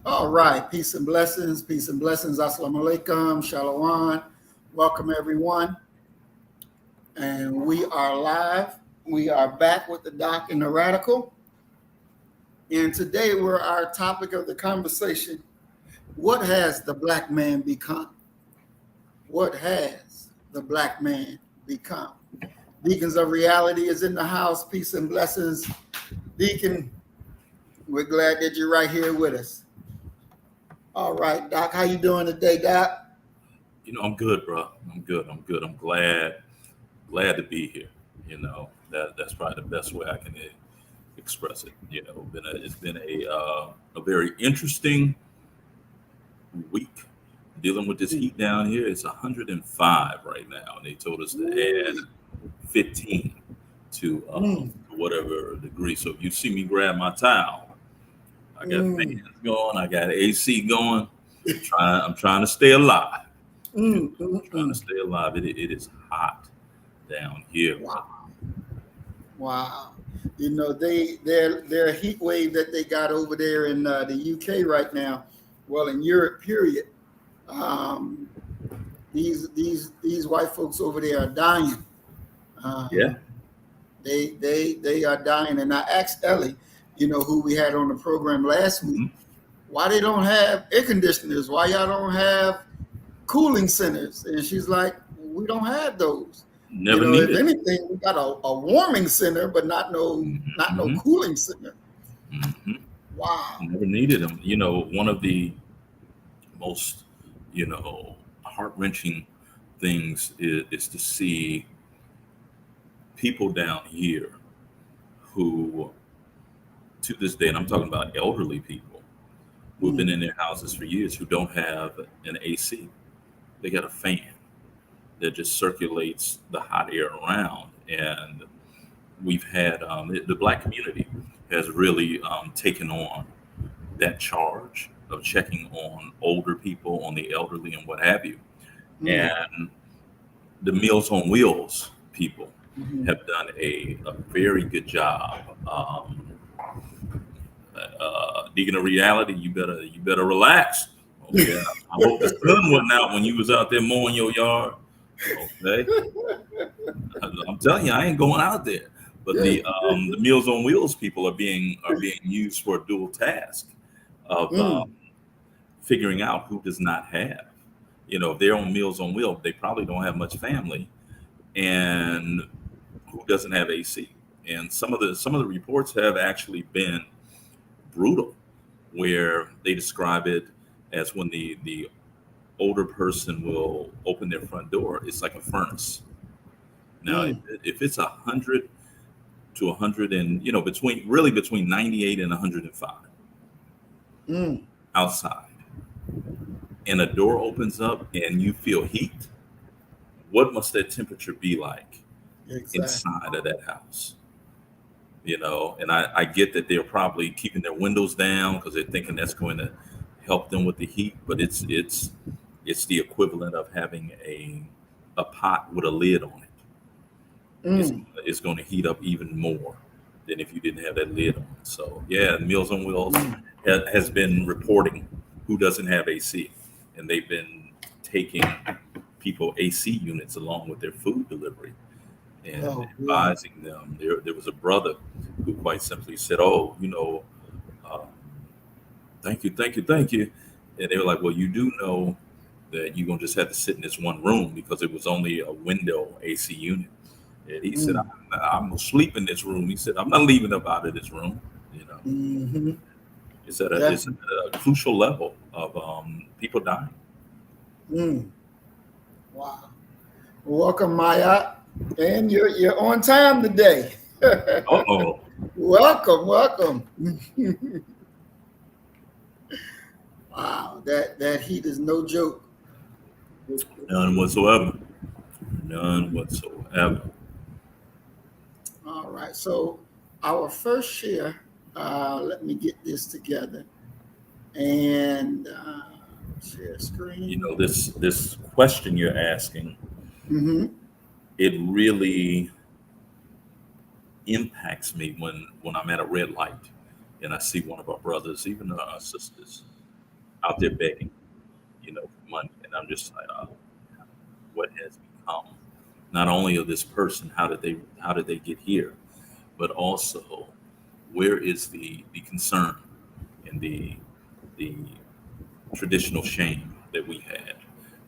All right, peace and blessings, assalamu alaikum, shalom. Welcome everyone. And we are live. We are back with the Doc and the Radical. And today our topic of the conversation, what has the black man become? What has the black man become? Deacons of Reality is in the house. Peace and blessings. Deacon, we're glad that you're right here with us. All right, Doc, how you doing today, Doc? I'm good, bro. I'm good. I'm glad to be here. That's probably the best way I can express it. It's been a very interesting week dealing with this heat down here. It's 105 right now, and they told us to add 15 to whatever degree. So if you see me grab my towel, I got fans going. I got AC going. I'm trying to stay alive. Trying to stay alive. It is hot down here. Wow. Their heat wave that they got over there in the UK right now. Well, in Europe, period. These white folks over there are dying. They are dying. And I asked Ellie, who we had on the program last week, why they don't have air conditioners, why y'all don't have cooling centers. And she's like, we don't have those. Never needed. If anything, we got a warming center, but not no cooling center. Wow. Never needed them. One of the most, heart-wrenching things is to see people down here who, to this day, and I'm talking about elderly people who have been in their houses for years, who don't have an AC. They got a fan that just circulates the hot air around. And we've had, the Black community has really taken on that charge of checking on older people, on the elderly and what have you. And the Meals on Wheels people have done a very good job. Deacon of Reality, you better relax. Okay, I hope the sun wasn't out when you was out there mowing your yard. Okay, I'm telling you, I ain't going out there. But the Meals on Wheels people are being used for a dual task of figuring out who does not have. If they're on Meals on Wheels, they probably don't have much family, and who doesn't have AC. And some of the reports have actually been brutal, where they describe it as when the older person will open their front door, it's like a furnace. Now, if it's 100 to 100 and between 98 and 105 outside, and a door opens up and you feel heat, what must that temperature be like inside of that house? And I get that they're probably keeping their windows down because they're thinking that's going to help them with the heat, but it's the equivalent of having a pot with a lid on it. It's going to heat up even more than if you didn't have that lid on. So Meals on Wheels has been reporting who doesn't have AC, and they've been taking people AC units along with their food delivery and advising them. There was a brother who quite simply said, thank you. And they were like, well, you do know that you're going to just have to sit in this one room because it was only a window AC unit. And he said, I'm going to sleep in this room. He said, I'm not leaving up out of this room. It's at a crucial level of people dying. Mm. Wow. Welcome, Maya. And you're on time today. Uh-oh. Welcome, welcome. Wow, that heat is no joke. None whatsoever. None whatsoever. All right. So our first share, let me get this together and share You screen. know, this question you're asking, Mm-hmm. it really impacts me when I'm at a red light and I see one of our brothers, even our sisters, out there begging, for money, and I'm just like, what has become not only of this person? How did they get here? But also, where is the concern and the traditional shame that we had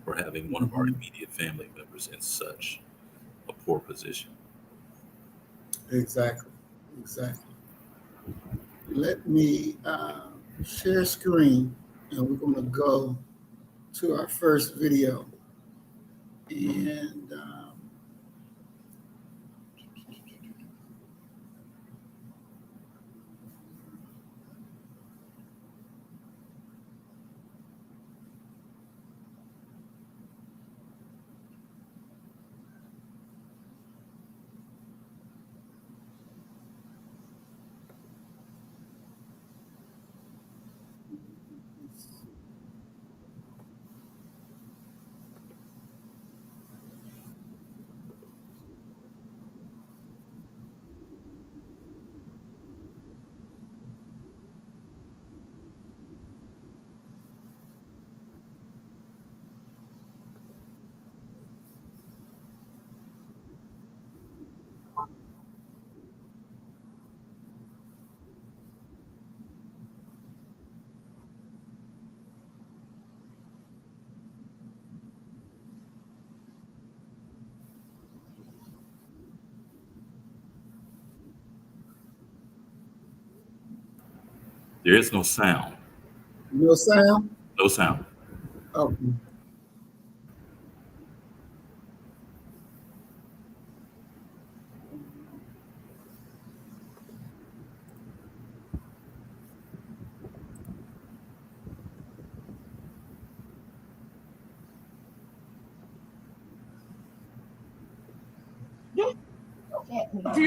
for having one of our Mm-hmm. immediate family members in such a poor position? Exactly. Exactly. Let me share screen, and we're going to go to our first video. And There is no sound. no sound. No sound. Okay.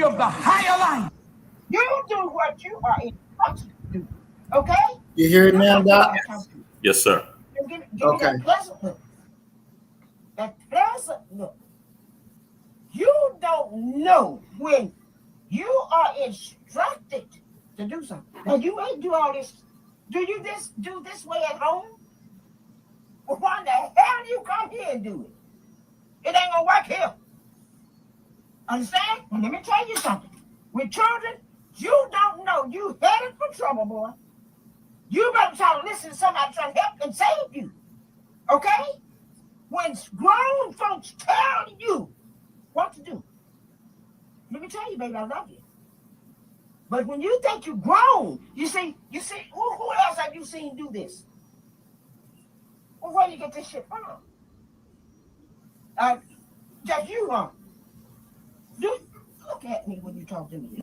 Of the higher line. You do what you are instructed to do. Okay? You hear it now, Doc? Yes, sir. Give me Okay. that pleasant look. That pleasant look. You don't know when you are instructed to do something. Now you may do all this. Do this way at home? Well, why the hell do you come here and do it? It ain't gonna work here. Understand? And let me tell you something. With children, you don't know you headed for trouble, boy. You better try to listen to somebody trying to help and save you. Okay? When grown folks tell you what to do, let me tell you, baby, I love you. But when you think you're grown, you see, who else have you seen do this? Well, where do you get this shit from? Just you, huh? Look at me when you talk to me.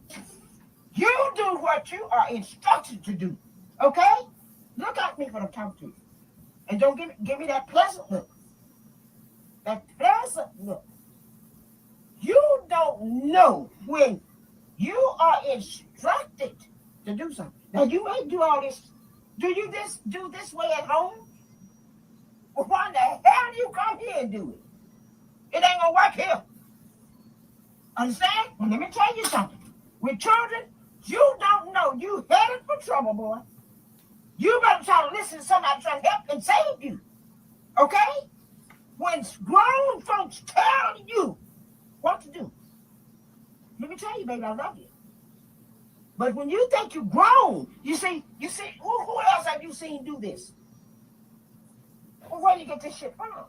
You do what you are instructed to do. Okay? Look at me when I'm talking to you. And don't give me that pleasant look. That pleasant look. You don't know when you are instructed to do something. Now you may do all this. Do this way at home? Well, why the hell do you come here and do it? It ain't gonna work here. Understand? Well, let me tell you something. With children, you don't know you headed for trouble, boy. You better try to listen to somebody trying to help and save you. Okay? When grown folks tell you what to do, let me tell you, baby, I love you. But when you think you're grown, you see, who else have you seen do this? Well, where do you get this shit from?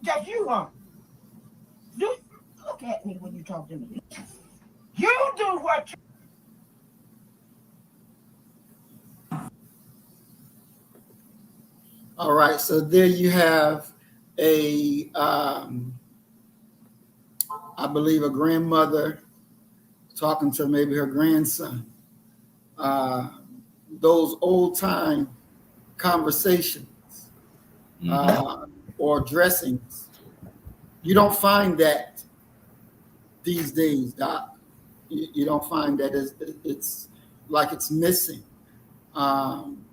Just you, huh? Look at me when you talk to me. You do what you All right. So there you have a, I believe, a grandmother talking to maybe her grandson. Uh, those old time conversations Mhm. or dressings. You don't find that these days, Doc. You don't find that it's like it's missing. Um,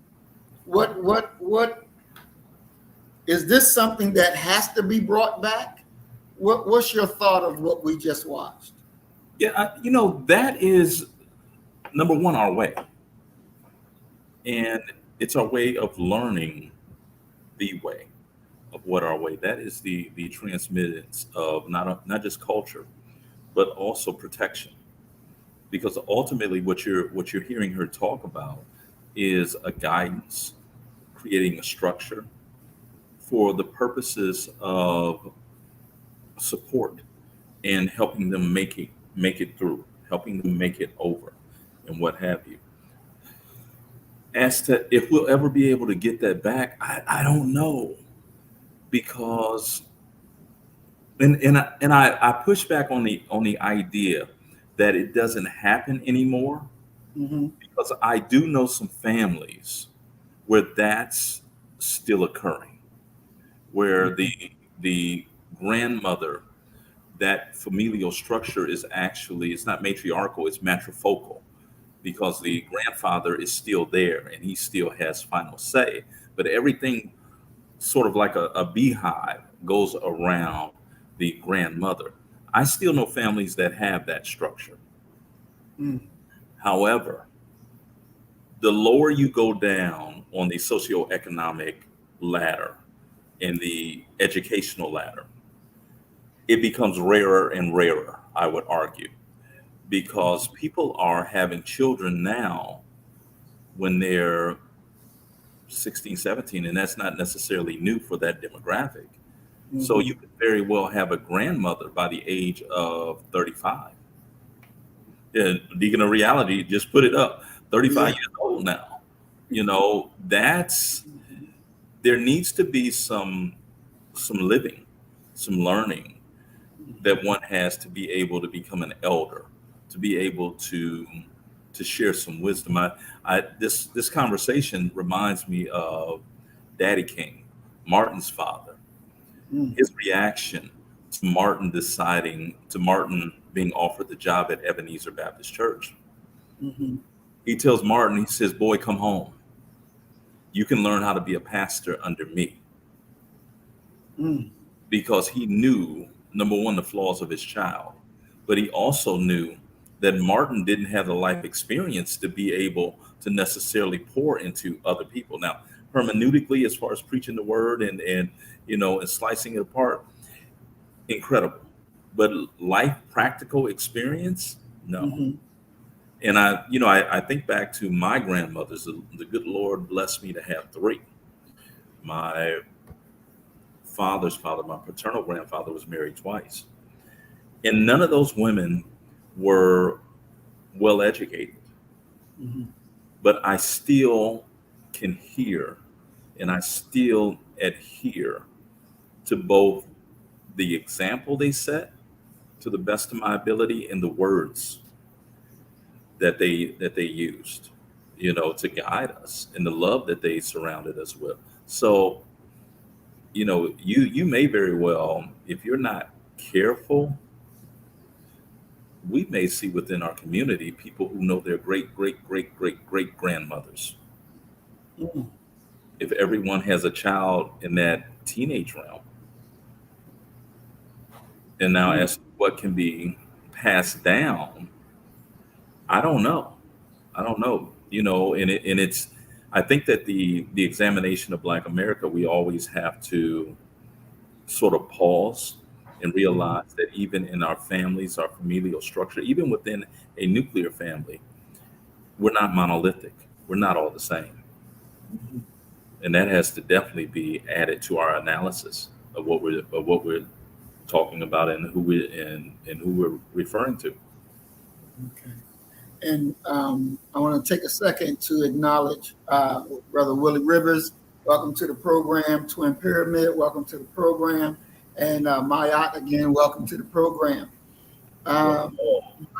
what is this something that has to be brought back? What's your thought of what we just watched? Yeah, that is number one, our way. And it's our way of learning the way of what our way. That is the transmittance of not just culture, but also protection. Because ultimately what you're hearing her talk about is a guidance, creating a structure for the purposes of support and helping them make it through, helping them make it over, and what have you. As to if we'll ever be able to get that back, I don't know, because I push back on the idea that it doesn't happen anymore, Mm-hmm. because I do know some families where that's still occurring, where the grandmother, that familial structure is actually, it's not matriarchal, it's matrifocal, because the grandfather is still there and he still has final say, but everything sort of like a beehive goes around the grandmother. I still know families that have that structure. Mm-hmm. However, the lower you go down on the socioeconomic ladder and the educational ladder, it becomes rarer and rarer, I would argue, because people are having children now when they're 16, 17, and that's not necessarily new for that demographic. So Mm-hmm. you could very well have a grandmother by the age of 35. Yeah, Deacon of Reality just put it up, 35 Yeah. years old now. That's, there needs to be some living, some learning that one has to be able to become an elder, to be able to share some wisdom. This conversation reminds me of Daddy King, Martin's father, Mm-hmm. his reaction to Martin being offered the job at Ebenezer Baptist Church. Mm-hmm. He tells Martin, he says, "Boy, come home. You can learn how to be a pastor under me," Mm-hmm. because he knew, number one, the flaws of his child, but he also knew that Martin didn't have the life experience to be able to necessarily pour into other people. Now, hermeneutically, as far as preaching the word and slicing it apart, incredible. But life practical experience, no. Mm-hmm. And I think back to my grandmothers. The good Lord blessed me to have three. My father's father, my paternal grandfather, was married twice. And none of those women were well educated. Mm-hmm. But I still can hear and I still adhere to both the example they set to the best of my ability and the words that they used, to guide us, and the love that they surrounded us with. So, you may very well, if you're not careful, we may see within our community people who know their great great great great great grandmothers. Mm-hmm. If everyone has a child in that teenage realm, and now as to what can be passed down, I don't know. I don't know. And it's. I think that the examination of Black America, we always have to sort of pause and Mm-hmm. realize that even in our families, our familial structure, even within a nuclear family, we're not monolithic. We're not all the same, Mm-hmm. and that has to definitely be added to our analysis of what we're talking about and who we're referring to. Okay. And I want to take a second to acknowledge Brother Willie Rivers. welcome to the program. Twin Pyramid, welcome to the program. And Mayat, again, welcome to the program. Um,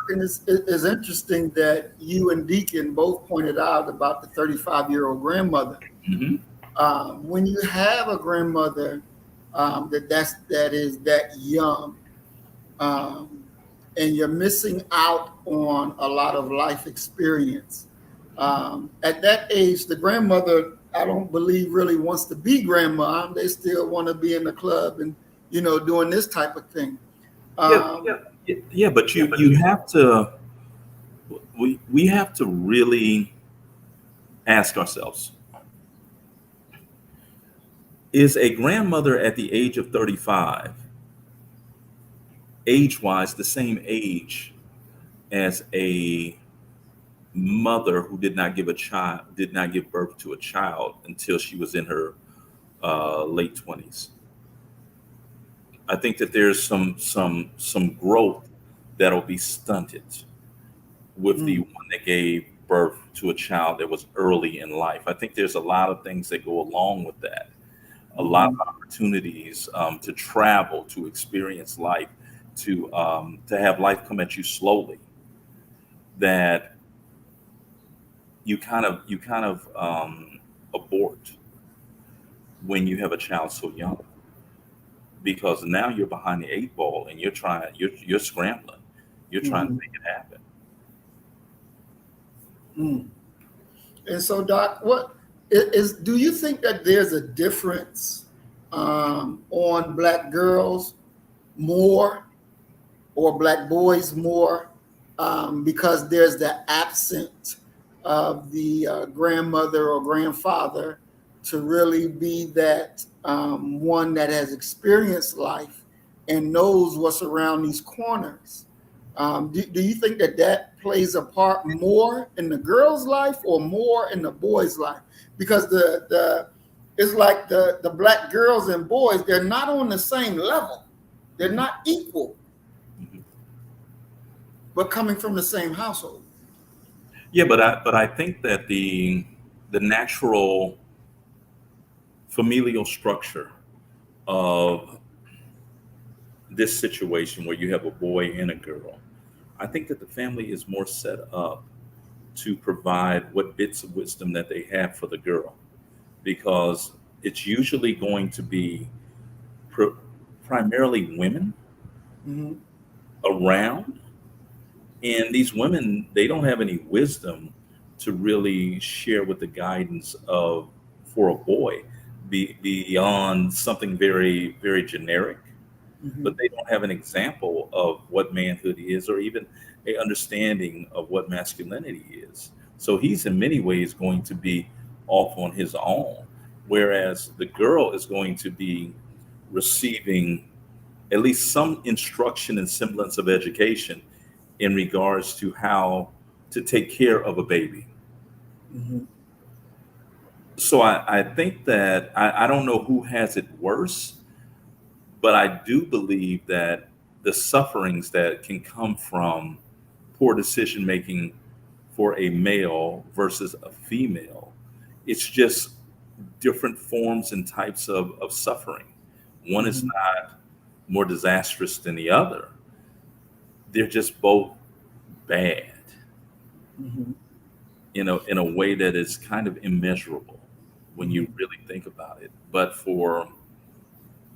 and it's interesting that you and Deacon both pointed out about the 35-year-old grandmother. Mm-hmm. When you have a grandmother that is that young, um, and you're missing out on a lot of life experience. At that age, the grandmother, I don't believe, really wants to be grandma. They still want to be in the club and doing this type of thing. Yeah, but you have to. We have to really ask ourselves: is a grandmother at the age of 35, age-wise, the same age as a mother who did not give birth to a child until she was in her late 20s? I think that there's some growth that'll be stunted with the one that gave birth to a child that was early in life. I think there's a lot of things that go along with that. A lot of opportunities to travel, to experience life, to have life come at you slowly. That you kind of abort when you have a child so young, because now you're behind the eight ball and you're scrambling, you're trying to make it happen. And so, Doc, what do you think that there's a difference on Black girls more or Black boys more, because there's the absence of the grandmother or grandfather to really be that one that has experienced life and knows what's around these corners? Do you think that plays a part more in the girl's life or more in the boy's life? Because it's like the Black girls and boys, they're not on the same level. They're not equal, but coming from the same household. Yeah, but I think that the natural familial structure of this situation where you have a boy and a girl, I think that the family is more set up to provide what bits of wisdom that they have for the girl, because it's usually going to be primarily women around, and these women, they don't have any wisdom to really share with the guidance of for a boy beyond something very, very generic. But they don't have an example of what manhood is, or even a understanding of what masculinity is. So he's in many ways going to be off on his own, whereas the girl is going to be receiving at least some instruction and semblance of education in regards to how to take care of a baby. So I think that I don't know who has it worse, but I do believe that the sufferings that can come from poor decision making for a male versus a female, it's just different forms and types of suffering. One is not more disastrous than the other. They're just both bad, in a way that is kind of immeasurable when you really think about it. But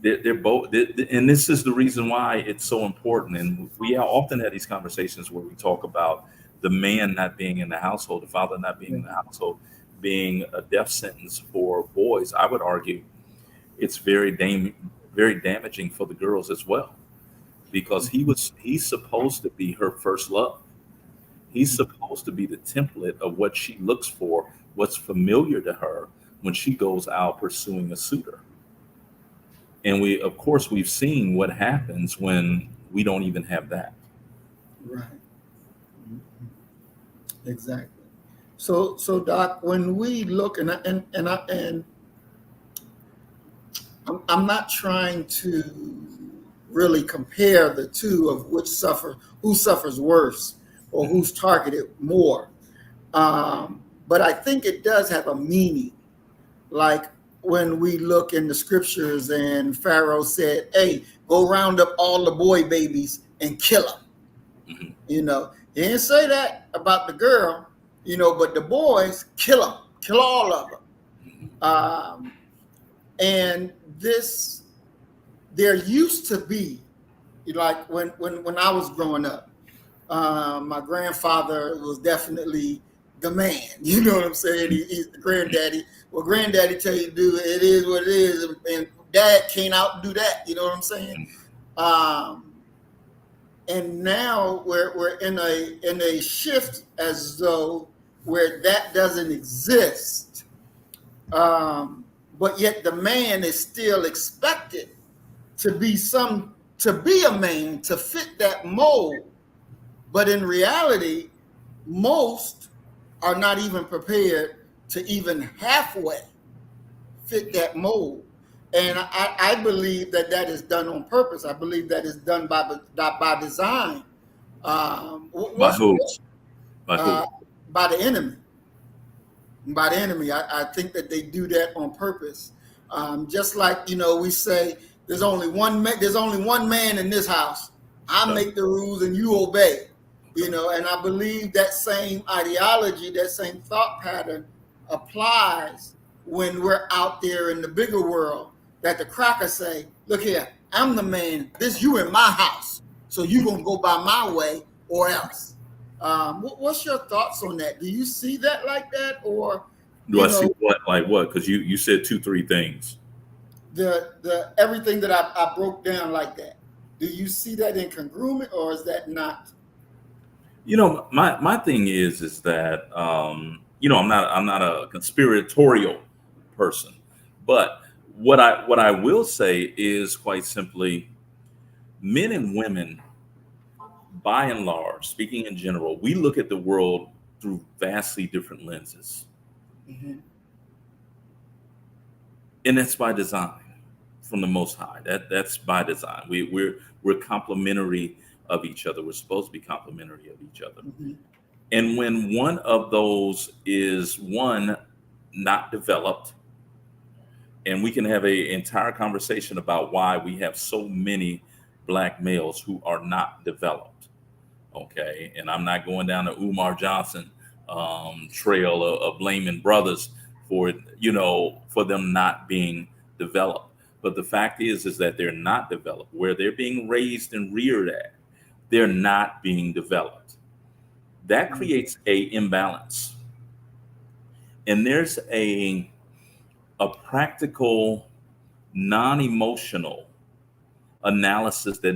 they're both, and this is the reason why it's so important. And we often have these conversations where we talk about the man not being in the household, the father not being in the household, being a death sentence for boys. I would argue it's very damaging for the girls as well, because he's supposed to be her first love. He's supposed to be the template of what she looks for, what's familiar to her when she goes out pursuing a suitor. And we've seen what happens when we don't even have that. Right. Exactly. So Doc, when we look, and I'm not trying to really compare the two of who suffers worse or who's targeted more. But I think it does have a meaning. Like, when we look in the scriptures and Pharaoh said, hey, go round up all the boy babies and kill them. Mhm. He didn't say that about the girl, but the boys, kill them, kill all of them. And there used to be, like when I was growing up, my grandfather was definitely the man. You know what I'm saying? He's the granddaddy. Well, granddaddy tell you to do it is what it is, and dad can't outdo that. You know what I'm saying? And now we're in a shift as though where that doesn't exist, but yet the man is still expected to be a man to fit that mold. But in reality, most are not even prepared to even halfway fit that mold. And I believe that is done on purpose. I believe that is done by design. By who? By who? Uh, by the enemy. By the enemy. I think that they do that on purpose. Just like we say, there's only one man in this house. I make the rules and you obey. And I believe that same ideology, that same thought pattern applies when we're out there in the bigger world. That the crackers say, look here, I'm the man. This you in my house. So you gonna go by my way or else. What's your thoughts on that? Do you see that like that, or Do I see what like what? Because you said 2-3 things. The everything that I broke down like that? Do you see that incongruent, or is that not? My thing is that I'm not a conspiratorial person, but what I will say is quite simply, men and women, by and large, speaking in general, we look at the world through vastly different lenses. Mm-hmm. And that's by design from the Most High. That's by design. We're complementary of each other. We're supposed to be complementary of each other. Mm-hmm. And when one of those is not developed, and we can have an entire conversation about why we have so many black males who are not developed. Okay, and I'm not going down the Umar Johnson trail of blaming brothers for for them not being developed. But the fact is that they're not developed. Where they're being raised and reared at, they're not being developed. That creates a imbalance, and there's a practical, non-emotional analysis that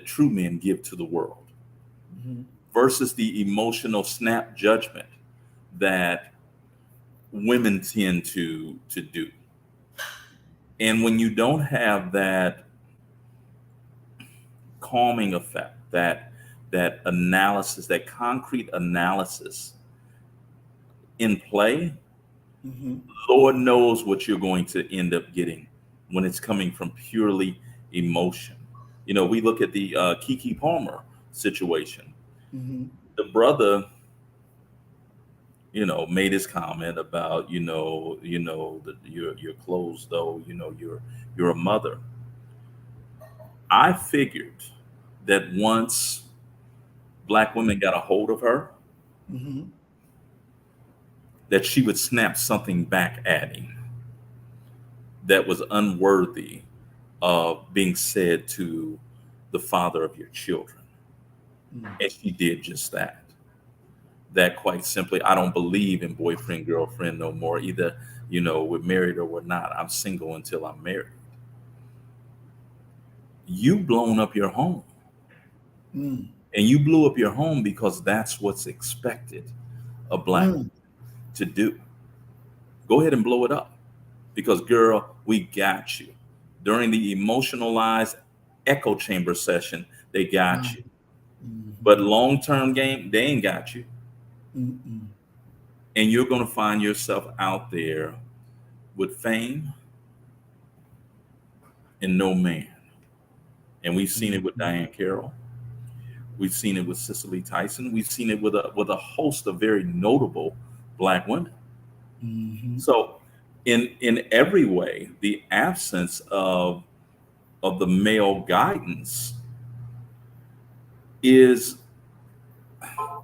true men give to the world, Mm-hmm. versus the emotional snap judgment that women tend to do. And when you don't have that calming effect, that analysis, that concrete analysis in play, Mm-hmm. Lord knows what you're going to end up getting when it's coming from purely emotion. We look at the Kiki Palmer situation. Mm-hmm. The brother, made his comment about, that your clothes, though, you're a mother. I figured that once black women got a hold of her, Mm-hmm. that she would snap something back at him that was unworthy of being said to the father of your children. Mm-hmm. And she did just that. That quite simply, I don't believe in boyfriend, girlfriend no more. Either, we're married or we're not. I'm single until I'm married. You blown up your home. Mm-hmm. And you blew up your home because that's what's expected of black Mm-hmm. to do. Go ahead and blow it up. Because girl, we got you. During the emotionalized echo chamber session, they got you. But long-term game, they ain't got you. Mm-hmm. And you're going to find yourself out there with fame and no man. And we've seen it with Diane Carroll. We've seen it with Cicely Tyson. We've seen it with a host of very notable black women. Mm-hmm. So in every way, the absence of the male guidance is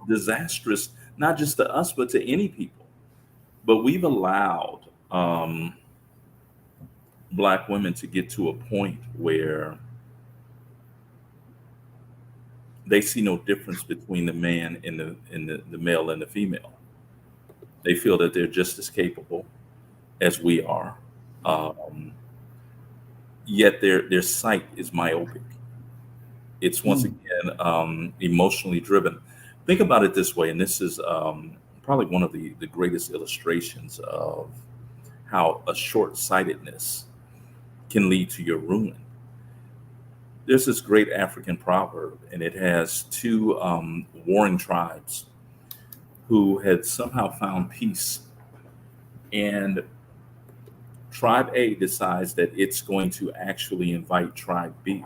disastrous, not just to us, but to any people. But we've allowed Black women to get to a point where they see no difference between the man and the male and the female. They feel that they're just as capable as we are. Um, Yet their sight is myopic. It's once again emotionally driven. Think about it this way, and this is probably one of the greatest illustrations of how a short-sightedness can lead to your ruin. There's this great African proverb, and it has two warring tribes who had somehow found peace. And Tribe A decides that it's going to actually invite Tribe B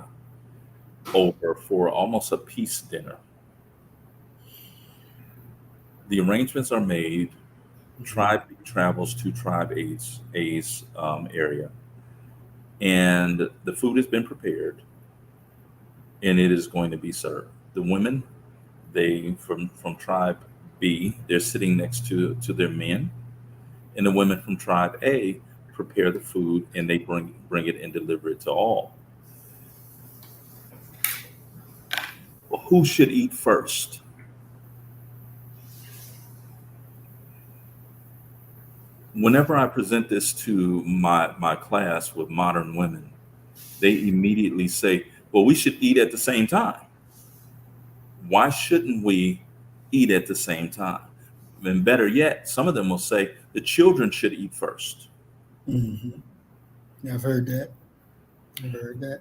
over for almost a peace dinner. The arrangements are made. Tribe B travels to Tribe A's area, and the food has been prepared, and it is going to be served. The women, they from Tribe B, they're sitting next to their men, and the women from Tribe A prepare the food, and they bring it and deliver it to all. Well, who should eat first? Whenever I present this to my class with modern women, they immediately say, well, we should eat at the same time. Why shouldn't we eat at the same time? And better yet, some of them will say the children should eat first. Mm-hmm. Yeah, I've heard that.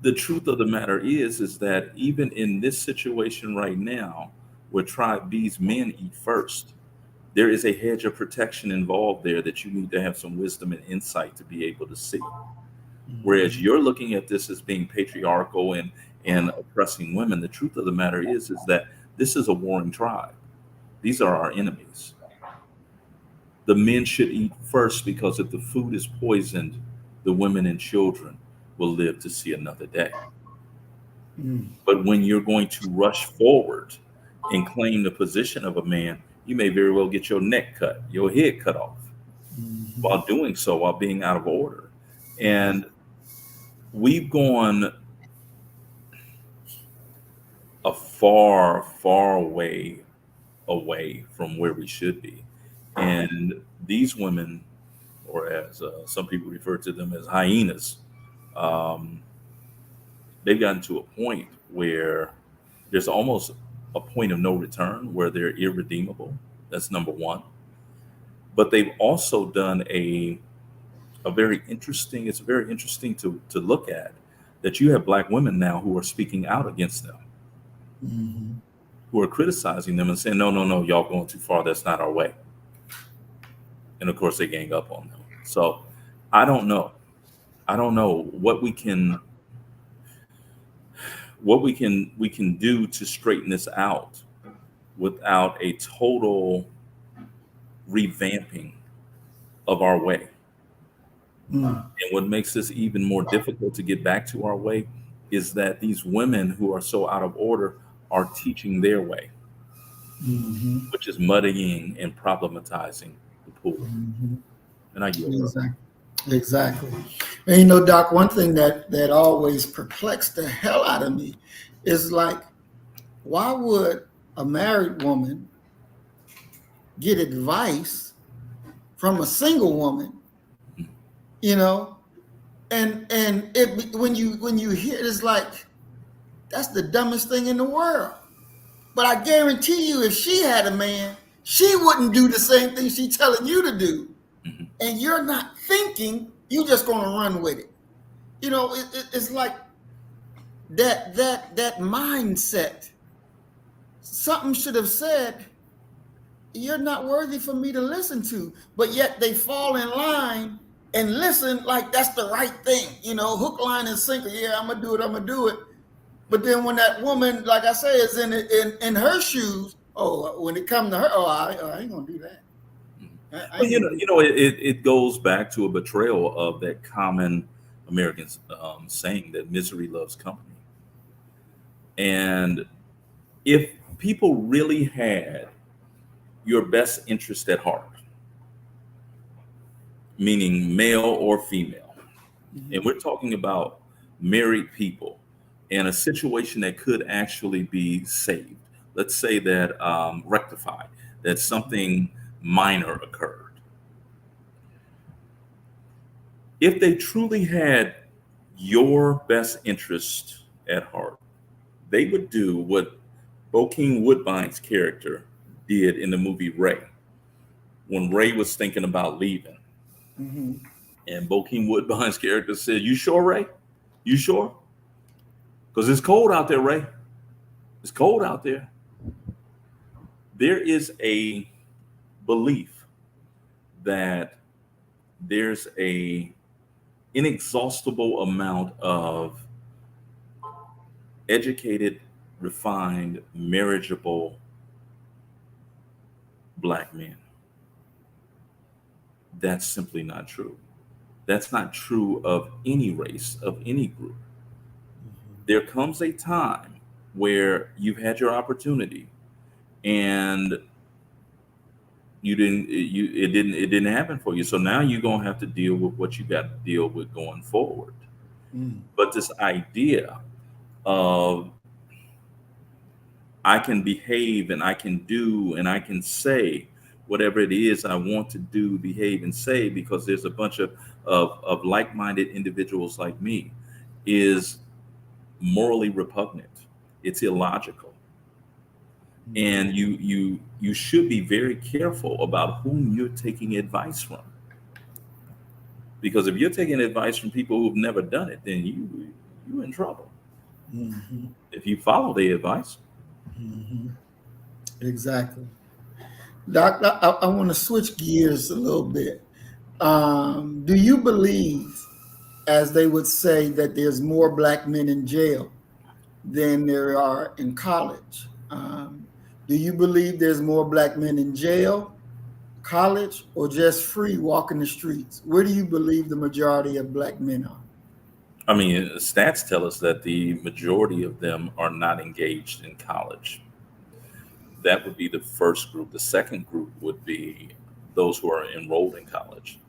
The truth of the matter is that even in this situation right now, where Tribe B's men eat first, there is a hedge of protection involved there that you need to have some wisdom and insight to be able to see. Whereas you're looking at this as being patriarchal and oppressing women, the truth of the matter is that this is a warring tribe. These are our enemies. The men should eat first, because if the food is poisoned, the women and children will live to see another day. But when you're going to rush forward and claim the position of a man, you may very well get your neck cut, your head cut off, while doing so, while being out of order. And we've gone a far, far way away from where we should be. And these women, or as some people refer to them as hyenas, they've gotten to a point where there's almost a point of no return, where they're irredeemable. That's number one. But they've also done a very interesting, it's very interesting to look at, that you have Black women now who are speaking out against them, who are criticizing them and saying, no, y'all going too far. That's not our way. And of course they gang up on them. So I don't know what we can do to straighten this out without a total revamping of our way. And what makes this even more difficult to get back to our way is that these women who are so out of order are teaching their way, which is muddying and problematizing the pool. And I yield. Exactly. And Doc, one thing that always perplexed the hell out of me is, like, why would a married woman get advice from a single woman? And when you hear it, it's like, that's the dumbest thing in the world. But I guarantee you, if she had a man, she wouldn't do the same thing she's telling you to do. And you're not thinking, you're just going to run with it. It's like that mindset. Something should have said, you're not worthy for me to listen to. But yet they fall in line and listen like that's the right thing. Hook, line, and sinker. Yeah, I'm going to do it. But then when that woman, like I say, is in her shoes, when it comes to her, I ain't going to do that. I Well, ain't gonna do. it goes back to a betrayal of that common American saying that misery loves company. And if people really had your best interest at heart, meaning male or female, and Mhm. we're talking about married people in a situation that could actually be saved, let's say that rectified, that something minor occurred. If they truly had your best interest at heart, they would do what Bokeem Woodbine's character did in the movie Ray, when Ray was thinking about leaving. Mhm. And Bokeem Woodbine's character said, "You sure, Ray? You sure? Because it's cold out there, Ray. It's cold out there." There is a belief that there's a inexhaustible amount of educated, refined, marriageable black men. That's simply not true. That's not true of any race, of any group. Mhm. There comes a time where you've had your opportunity and it didn't happen for you. So now you're gonna have to deal with what you got to deal with going forward. Mm. But this idea of I can behave and I can do and I can say whatever it is I want to do, behave, and say because there's a bunch of like-minded individuals like me is morally repugnant. It's illogical. Mhm. And you should be very careful about whom you're taking advice from. Because if you're taking advice from people who've never done it, then you're in trouble. Mhm. If you follow their advice. Mhm. Exactly. Doc, I want to switch gears a little bit. Do you believe, as they would say, that there's more black men in jail than there are in college? Do you believe there's more black men in jail, college, or just free walking the streets? Where do you believe the majority of black men are? I mean, stats tell us that the majority of them are not engaged in college. That would be the first group. The second group would be those who are enrolled in college.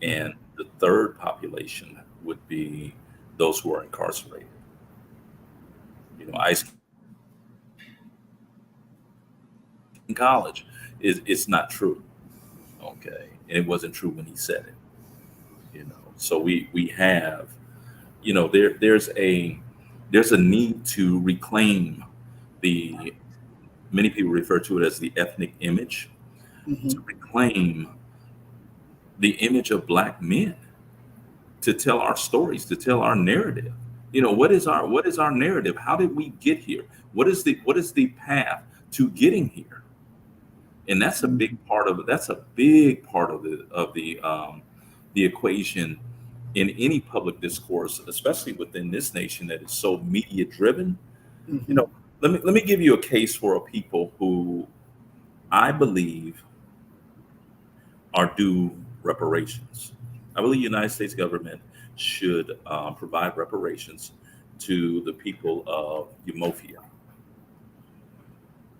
And Mhm. the third population would be those who are incarcerated. Ice in college it's not true. Okay. And it wasn't true when he said it. So we have, there's a need to reclaim the many people refer to it as the ethnic image, to Mhm. reclaim the image of black men, to tell our stories, to tell our narrative. What is our narrative? How did we get here? What is the path to getting here? And that's a big Mhm. part of it. That's a big part of the equation in any public discourse, especially within this nation that is so media driven. You know, Mhm. let me give you a case for a people who I believe are due reparations. I believe the United States government should provide reparations to the people of Umofia.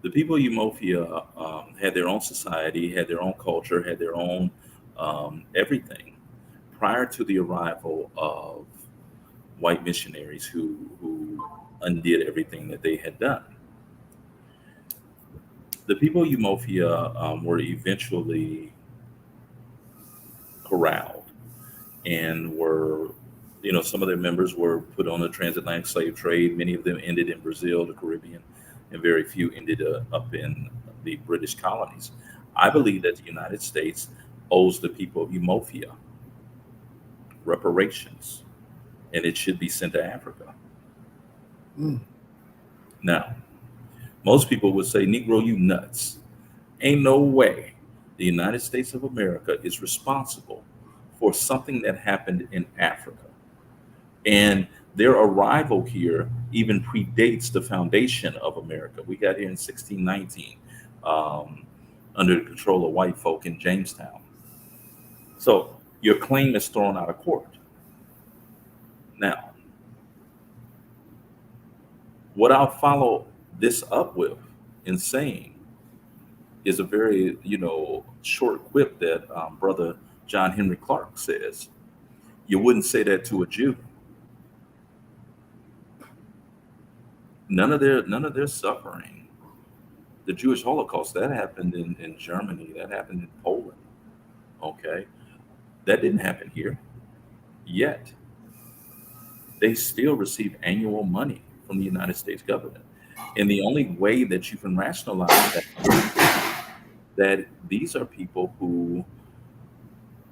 The people of Umofia had their own society, had their own culture, had their own everything prior to the arrival of white missionaries who undid everything that they had done. The people of Umofia were eventually corralled and some of their members were put on the transatlantic slave trade. Many of them ended in Brazil, the Caribbean, and very few ended up in the British colonies. I believe that the United States owes the people of Umofia reparations, and it should be sent to Africa. Mm. Now, most people would say, Negro, you nuts. Ain't no way the United States of America is responsible for something that happened in Africa. And their arrival here even predates the foundation of America. We got here in 1619 um, under the control of white folk in Jamestown. So your claim is thrown out of court. Now, what I'll follow this up with in saying is a very, short quip that Brother John Henry Clark says. You wouldn't say that to a Jew. None of their suffering, the Jewish Holocaust, that happened in Germany, that happened in Poland. Okay, that didn't happen here. Yet they still receive annual money from the United States government. And the only way that you can rationalize that these are people who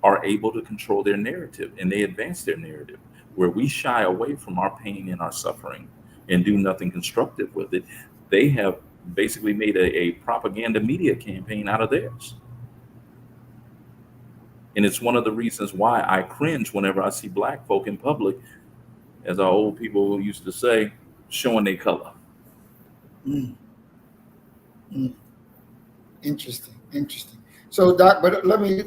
are able to control their narrative and they advance their narrative, where we shy away from our pain and our suffering and do nothing constructive with it. They have basically made a propaganda media campaign out of theirs. And it's one of the reasons why I cringe whenever I see black folk in public, as our old people used to say, showing their color. Mm, mm. Interesting. So, Doc, but let me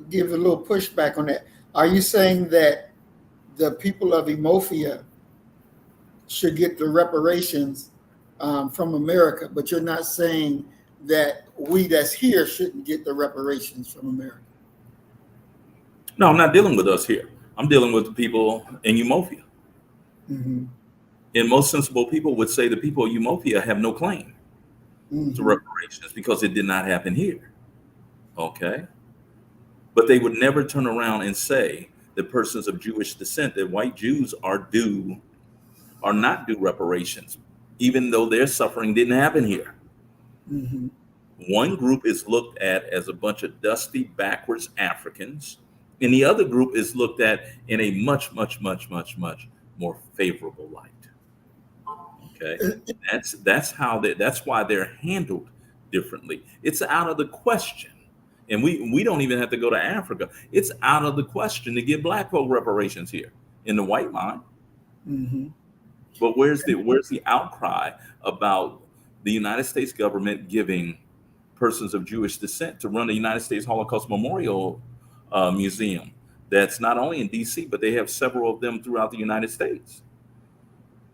give a little pushback on that. Are you saying that the people of Ethiopia should get the reparations from America, but you're not saying that we that's here shouldn't get the reparations from America? No, I'm not dealing with us here. I'm dealing with the people in Ethiopia. Mm-hmm. And most sensible people would say the people of Ethiopia have no claim to reparations because it did not happen here. Okay. But they would never turn around and say that persons of Jewish descent, that white Jews are not due reparations, even though their suffering didn't happen here. Mm-hmm. One group is looked at as a bunch of dusty, backwards Africans, and the other group is looked at in a much, much, much, much, much more favorable light. Okay, that's why they're handled differently. It's out of the question, and we don't even have to go to Africa. It's out of the question to give black folk reparations here in the white mind. Mm-hmm. But where's the outcry about the United States government giving persons of Jewish descent to run the United States Holocaust Memorial Museum? That's not only in D.C., but they have several of them throughout the United States.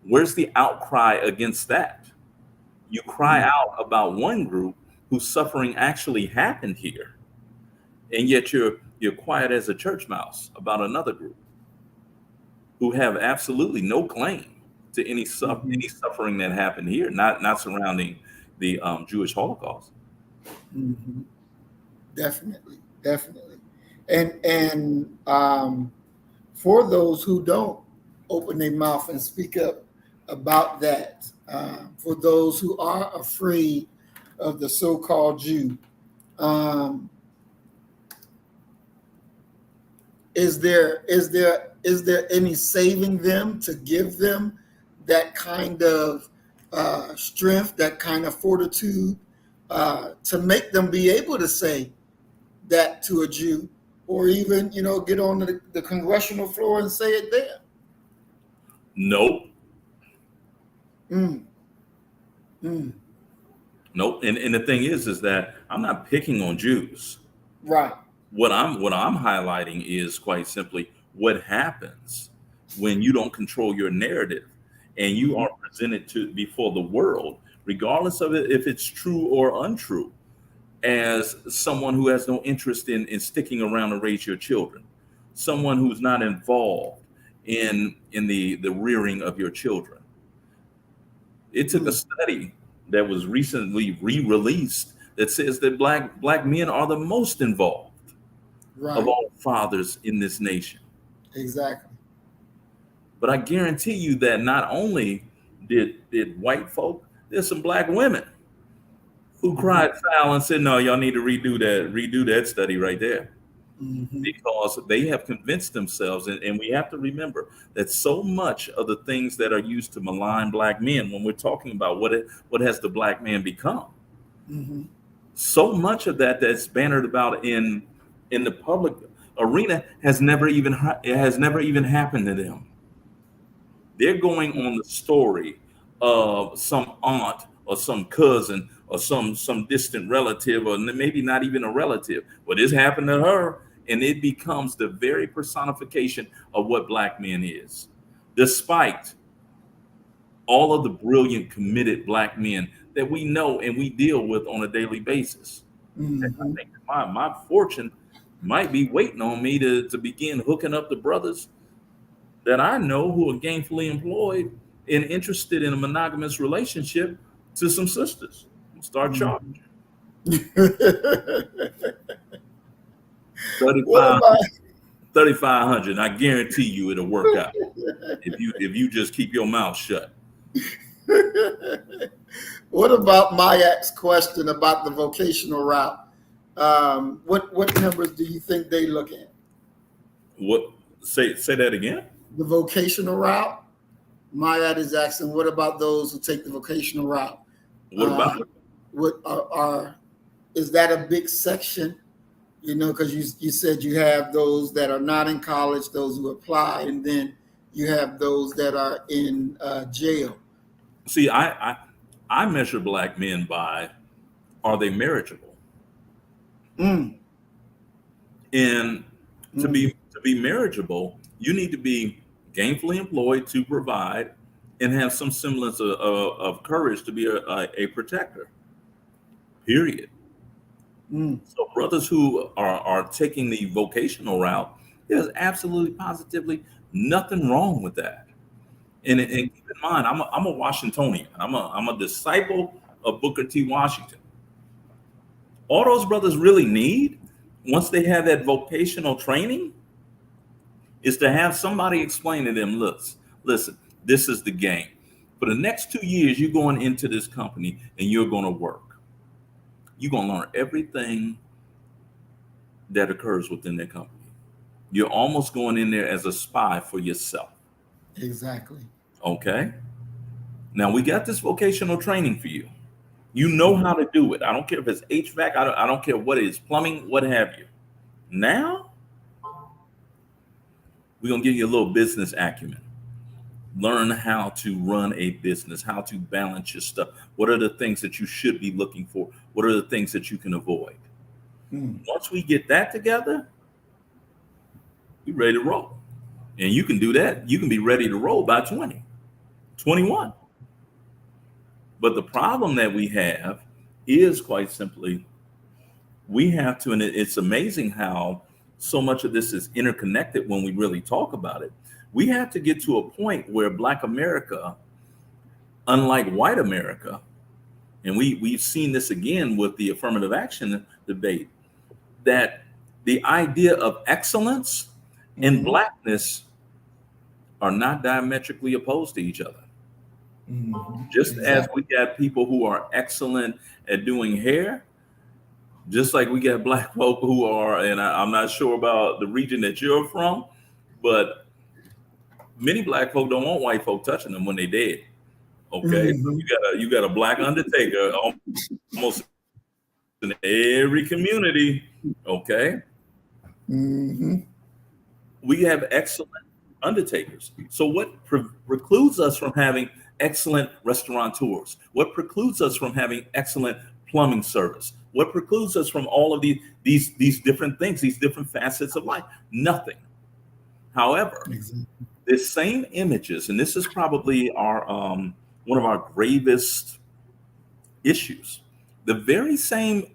Where's the outcry against that? You cry out about one group whose suffering actually happened here, and yet you're quiet as a church mouse about another group who have absolutely no claim to any suffering that happened here, not surrounding the Jewish Holocaust. Mm-hmm. Definitely, and for those who don't open their mouth and speak up about that, for those who are afraid of the so-called Jew, is there any saving them to give them that kind of strength, that kind of fortitude, to make them be able to say that to a Jew, or even get on the congressional floor and say it there? Nope. Mm. Mm. Nope. And the thing is that I'm not picking on Jews. Right. What I'm highlighting is quite simply what happens when you don't control your narrative and you are presented to before the world, regardless of it if it's true or untrue, as someone who has no interest in sticking around to raise your children, someone who's not involved in the rearing of your children. It took a study that was recently re-released that says that black men are the most involved of all fathers in this nation. Exactly. But I guarantee you that not only did white folk, there's some black women who cried foul and said, no, y'all need to redo that study right there. Because they have convinced themselves, and we have to remember that so much of the things that are used to malign black men, when we're talking about what has the black man become, so much of that's bannered about in the public arena has never even happened to them. They're going on the story of some aunt or some cousin or some distant relative, or maybe not even a relative. Well, this happened to her, and it becomes the very personification of what Black men is, despite all of the brilliant, committed Black men that we know and we deal with on a daily basis. And I think my fortune might be waiting on me to begin hooking up the brothers that I know who are gainfully employed and interested in a monogamous relationship to some sisters. Start charging. What about 3,500. I guarantee you it'll work out if you just keep your mouth shut. what about Mayak's question about the vocational route? What numbers do you think they look at? What say that again? The vocational route. Mayat is asking, what about those who take the vocational route? What about it? What is that a big section? You know, because you said you have those that are not in college, those who apply, and then you have those that are in jail. See, I measure Black men by, are they marriageable? And to be marriageable, you need to be gainfully employed to provide and have some semblance of courage to be a protector. Period. So brothers who are taking the vocational route, there's absolutely positively nothing wrong with that. And keep in mind, I'm a Washingtonian. I'm a disciple of Booker T. Washington. All those brothers really need, once they have that vocational training, is to have somebody explain to them, listen, this is the game. For the next 2 years, you're going into this company and you're going to work. You're going to learn everything that occurs within that company. You're almost going in there as a spy for yourself. Exactly. Okay. Now we got this vocational training for you. You know how to do it. I don't care if it's HVAC. I don't care what it is, plumbing, what have you. Now we're going to give you a little business acumen. Learn how to run a business, how to balance your stuff. What are the things that you should be looking for? What are the things that you can avoid? Once we get that together, you're ready to roll. And you can do that. You can be ready to roll by 20, 21. But the problem that we have is quite simply, we have to, and it's amazing how so much of this is interconnected when we really talk about it. We have to get to a point where Black America, unlike white America, and we've seen this again with the affirmative action debate, that the idea of excellence and Blackness are not diametrically opposed to each other. Just as we got people who are excellent at doing hair, just like we got Black folk who are, and I'm not sure about the region that you're from, but many Black folk don't want white folk touching them when they dead. Okay, you got a Black undertaker almost in every community. Okay, we have excellent undertakers. So what precludes us from having excellent restaurateurs? What precludes us from having excellent plumbing service? What precludes us from all of these different things, these different facets of life? Nothing. However, the same images, and this is probably our one of our gravest issues, the very same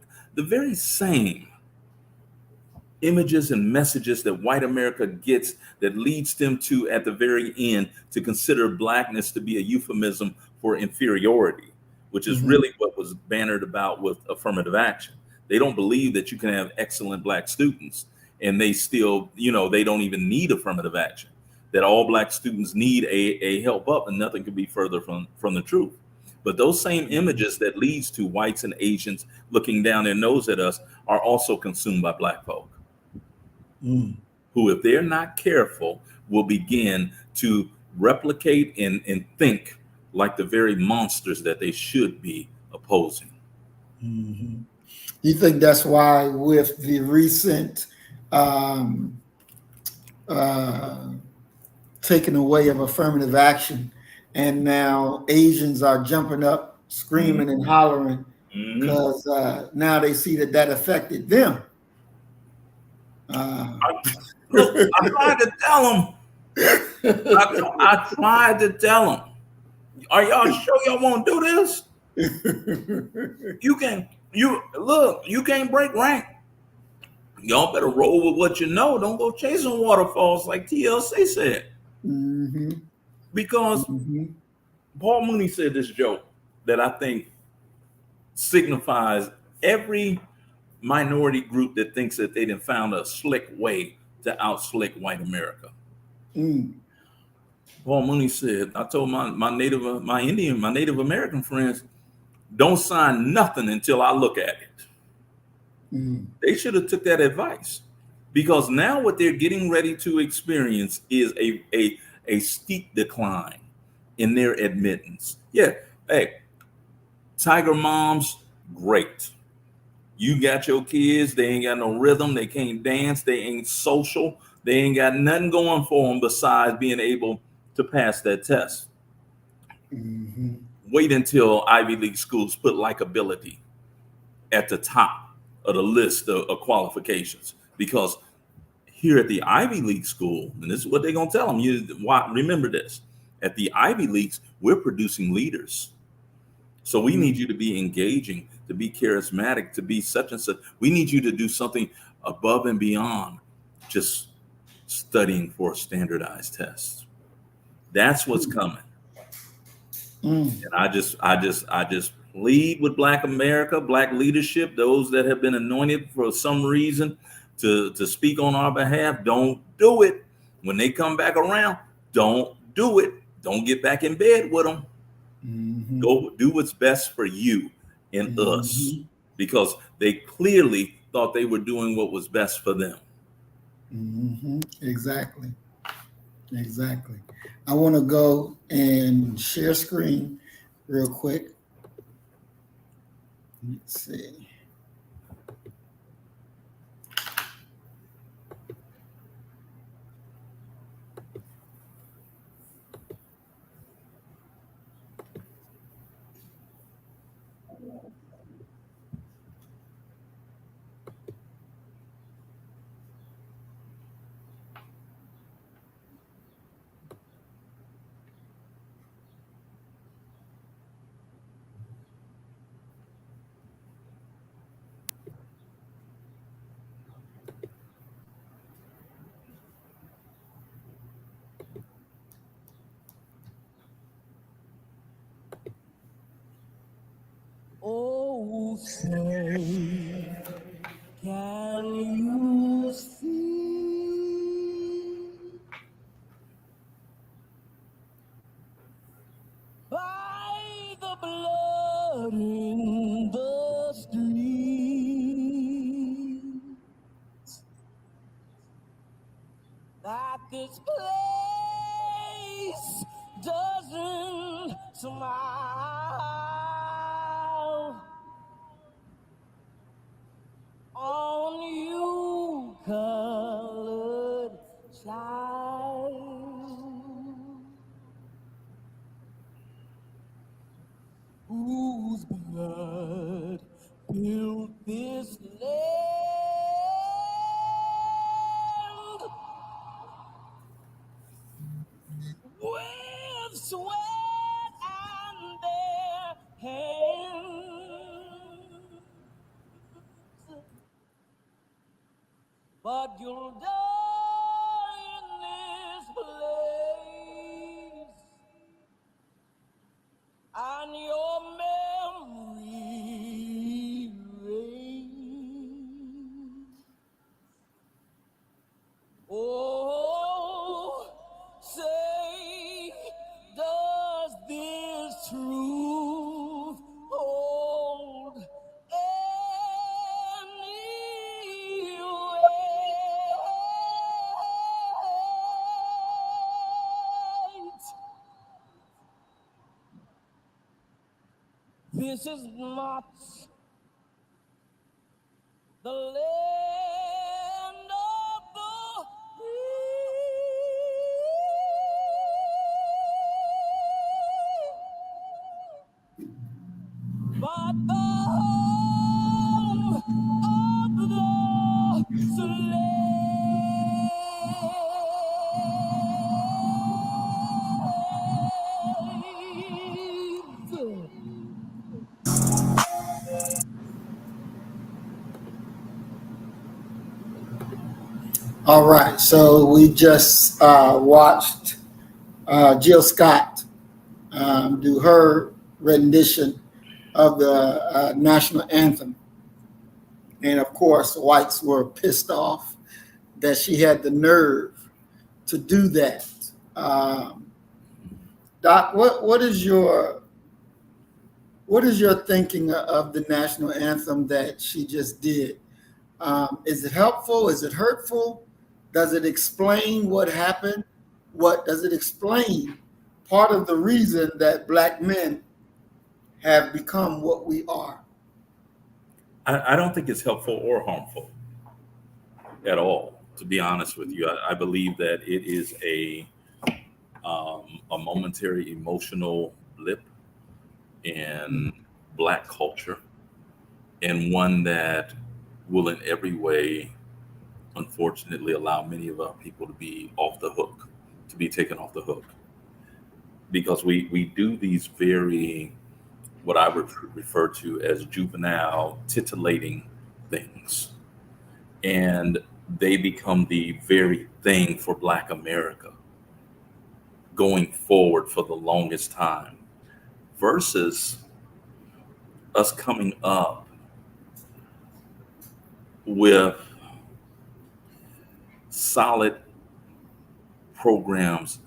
images and messages that white America gets that leads them to, at the very end, to consider Blackness to be a euphemism for inferiority, which is really what was bannered about with affirmative action. They don't believe that you can have excellent Black students and they still, they don't even need affirmative action, that all Black students need a help up, and nothing could be further from the truth. But those same images that leads to whites and Asians looking down their nose at us are also consumed by Black folk, who, if they're not careful, will begin to replicate and think like the very monsters that they should be opposing. You think that's why with the recent taking away of affirmative action, and now Asians are jumping up, screaming and hollering because now they see that affected them. Look, I tried to tell him. I tried to tell him. Are y'all sure y'all want to do this? You can't break rank. Y'all better roll with what you know. Don't go chasing waterfalls like TLC said. Mm-hmm. Because Mm-hmm. Paul Mooney said this joke that I think signifies every minority group that thinks that they done found a slick way to out-slick white America. Mm. Paul Mooney said, I told my Native American friends, don't sign nothing until I look at it. Mm. They should have took that advice, because now what they're getting ready to experience is a steep decline in their admittance. Yeah, hey, Tiger moms, great. You got your kids, they ain't got no rhythm, they can't dance, they ain't social, they ain't got nothing going for them besides being able to pass that test. Mm-hmm. Wait until Ivy League schools put likability at the top of the list of qualifications, because here at the Ivy League school, and this is what they're gonna tell them. Remember this: at the Ivy Leagues, we're producing leaders. So we need you to be engaging, to be charismatic, to be such and such. We need you to do something above and beyond just studying for a standardized test. That's what's coming. Mm. And I just plead with Black America, Black leadership, those that have been anointed for some reason to speak on our behalf. Don't do it. When they come back around, don't do it. Don't get back in bed with them. Mm-hmm. Go do what's best for you and us, Mm-hmm. because they clearly thought they were doing what was best for them. Mm-hmm. Exactly. Exactly. I want to go and share screen real quick. Let's see. Oh, say, can you see by the blood in the street that this place doesn't smile on you, colored child, whose blood built this land with sweat and their hands. But you'll die in this place, and your memory reigns. Oh, say, does this truth hold any weight? This is not the land of the free, but the home of the slave. All right. So we just watched Jill Scott do her rendition of the national anthem. And of course, the whites were pissed off that she had the nerve to do that. Um, Doc, what is your thinking of the national anthem that she just did? Is it helpful? Is it hurtful? Does it explain what happened? What does it explain? Part of the reason that black men have become what we are. I don't think it's helpful or harmful at all. To be honest with you, I believe that it is a momentary emotional blip in Black culture, and one that will, in every way, unfortunately, allow many of our people to be off the hook, to be taken off the hook, because we do these very, what I would refer to as juvenile, titillating things, and they become the very thing for Black America going forward for the longest time, versus us coming up with solid programs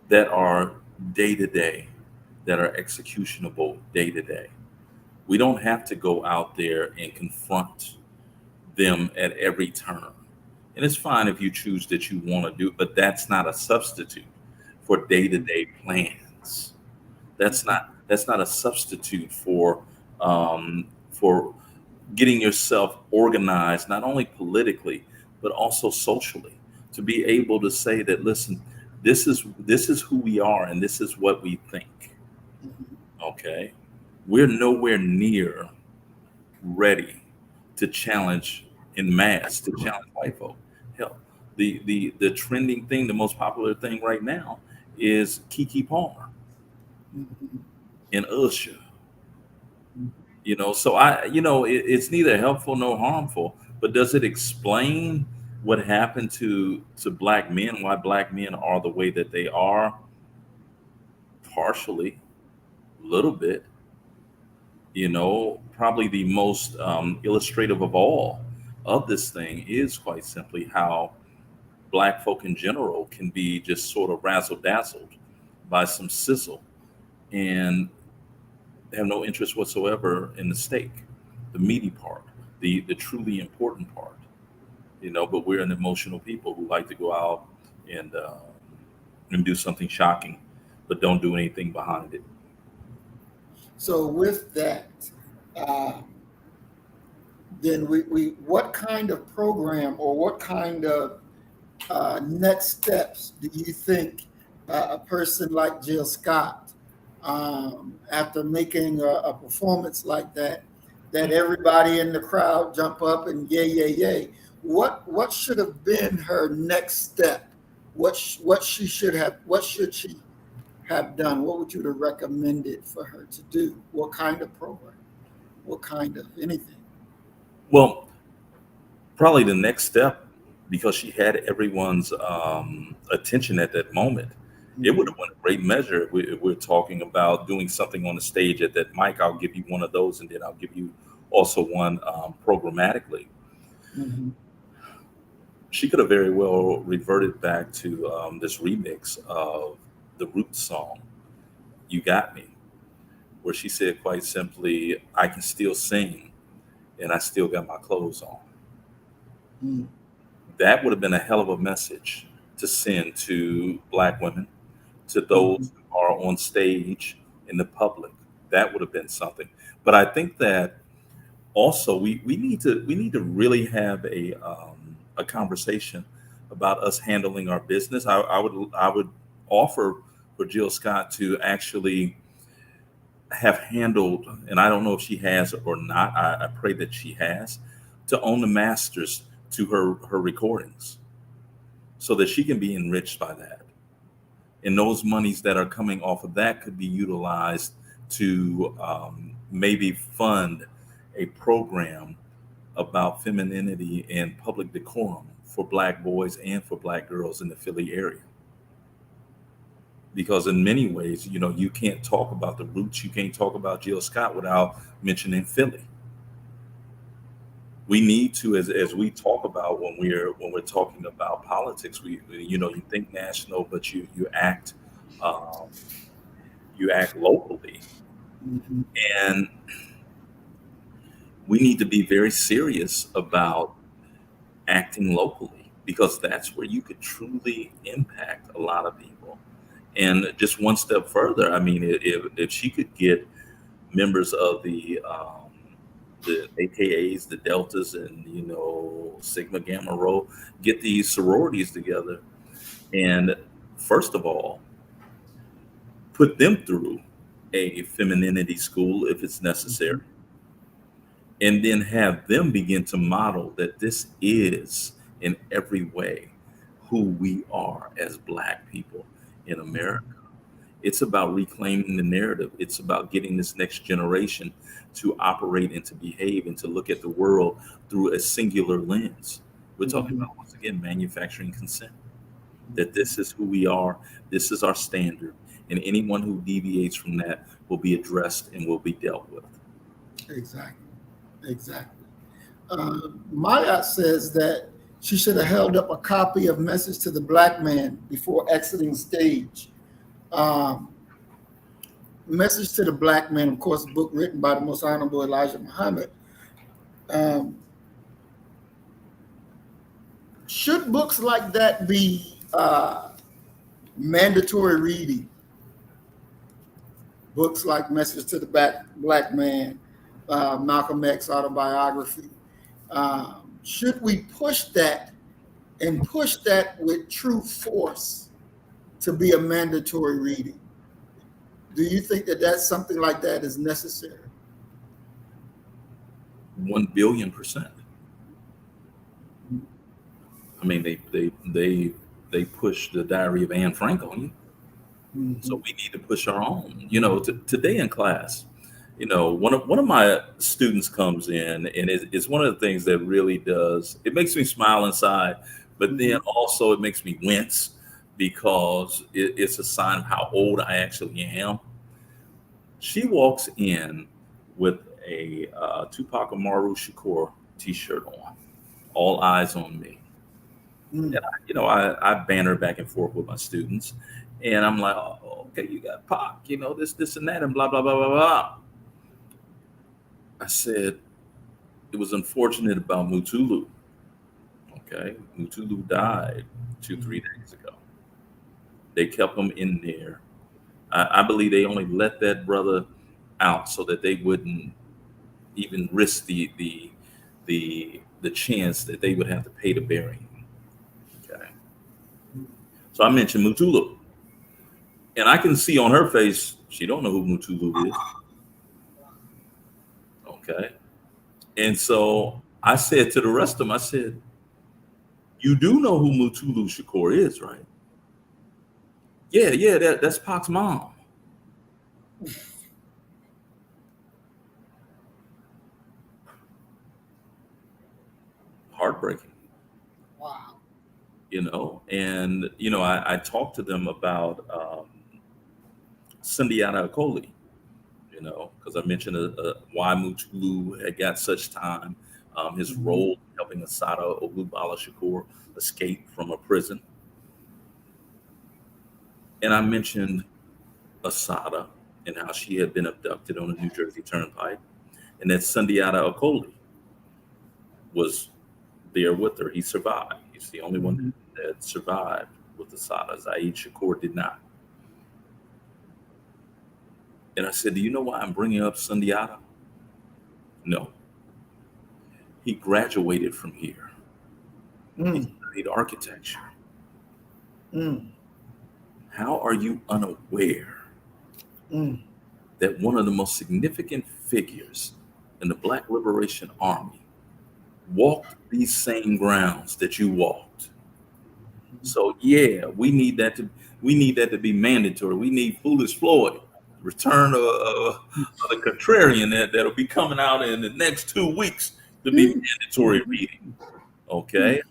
that are day to day, that are executionable day to day. We don't have to go out there and confront them at every turn. And it's fine if you choose that you want to do, but that's not a substitute for day to day plans. That's not a substitute for getting yourself organized, not only politically but also socially, to be able to say that, listen, this is who we are and this is what we think. Okay, we're nowhere near ready to challenge in mass, to challenge white folk. Hell, the trending thing, the most popular thing right now is Kiki Palmer and Usher. So it's neither helpful nor harmful, but does it explain what happened to Black men, why Black men are the way that they are? Partially, a little bit. Probably the most illustrative of all of this thing is quite simply how Black folk in general can be just sort of razzle dazzled by some sizzle and have no interest whatsoever in the steak, the meaty part, the truly important part. But we're an emotional people who like to go out and uh, and do something shocking, but don't do anything behind it. So with that, uh, then we what kind of program or what kind of next steps do you think a person like Jill Scott, after making a performance like that, that everybody in the crowd jump up and yay, yay, yay? What should have been her next step? What should she have done? What would you have recommended for her to do? What kind of program? What kind of anything? Well, probably the next step, because she had everyone's attention at that moment. It would have been a great measure if we're talking about doing something on the stage at that mic. I'll give you one of those, and then I'll give you also one programmatically. Mm-hmm. She could have very well reverted back to this remix of the Roots song, "You Got Me," where she said quite simply, "I can still sing, and I still got my clothes on." Mm-hmm. That would have been a hell of a message to send to Black women, to Mm-hmm. those who are on stage in the public. That would have been something. But I think that also we need to really have a conversation about us handling our business. I would offer for Jill Scott to actually have handled, and I don't know if she has or not. I pray that she has, to own the masters to her recordings, so that she can be enriched by that. And those monies that are coming off of that could be utilized to maybe fund a program about femininity and public decorum for Black boys and for Black girls in the Philly area. Because in many ways, you can't talk about the roots, you can't talk about Jill Scott without mentioning Philly. We need to, as we talk about when we're talking about politics, you think national, but um, you act locally, Mhm. and we need to be very serious about acting locally, because that's where you could truly impact a lot of people. And just one step further, I mean, if she could get members of the AKAs, the Deltas, and Sigma Gamma Rho, get these sororities together, and first of all, put them through a femininity school if it's necessary, and then have them begin to model that this is in every way who we are as Black people in America. It's about reclaiming the narrative. It's about getting this next generation to operate and to behave and to look at the world through a singular lens. We're talking Mhm. about, once again, manufacturing consent, that this is who we are, this is our standard, and anyone who deviates from that will be addressed and will be dealt with. Exactly. Exactly. Maya says that she should have held up a copy of Message to the Black Man before exiting stage. Um, Message to the Black Man, of course, a book written by the Most Honorable Elijah Muhammad. Um, should books like that be mandatory reading? Books like Message to the Black Man, Malcolm X autobiography. Should we push that and push that with true force to be a mandatory reading? Do you think that something like that is necessary? 1 billion%. I mean, they push the Diary of Anne Frank on you. So Mhm. we need to push our own. Today in class, one of my students comes in, and it's one of the things that really does. It makes me smile inside, but then Mhm. also it makes me wince, because it's a sign of how old I actually am. She walks in with a Tupac Amaru Shakur T-shirt on, all eyes on me. And Mhm. I banter back and forth with my students, and I'm like, oh, okay, you got Pac, this and that, and blah blah blah blah blah. I said it was unfortunate about Mutulu. Okay, Mutulu died 2 3 days ago. They kept him in there. I believe they only let that brother out so that they wouldn't even risk the chance that they would have to pay to bury him. Okay, so I mentioned Mutulu. And I can see on her face, she don't know who Mutulu is. Okay. And so I said to the rest of them, I said, you do know who Mutulu Shakur is, right? Yeah, yeah, that's Pac's mom. Heartbreaking, Wow. And I talked to them about Sundiata Acoli, because I mentioned why Mutulu had got such time, his Mhm. role in helping Asada Oglubala Shakur escape from a prison. And I mentioned Asada and how she had been abducted on the New Jersey Turnpike, and that Sundiata Acoli was there with her. He survived. He's the only one Mhm. that survived with Asada. Zaid Shakur did not. And I said, do you know why I'm bringing up Sundiata? No. He graduated from here. He Mm. studied architecture. Mm. How are you unaware Mm. that one of the most significant figures in the Black Liberation Army walked these same grounds that you walked? So yeah, we need that to be mandatory. We need Foolish Floyd, Return of the Contrarian, that'll be coming out in the next 2 weeks, to be mandatory reading. Okay.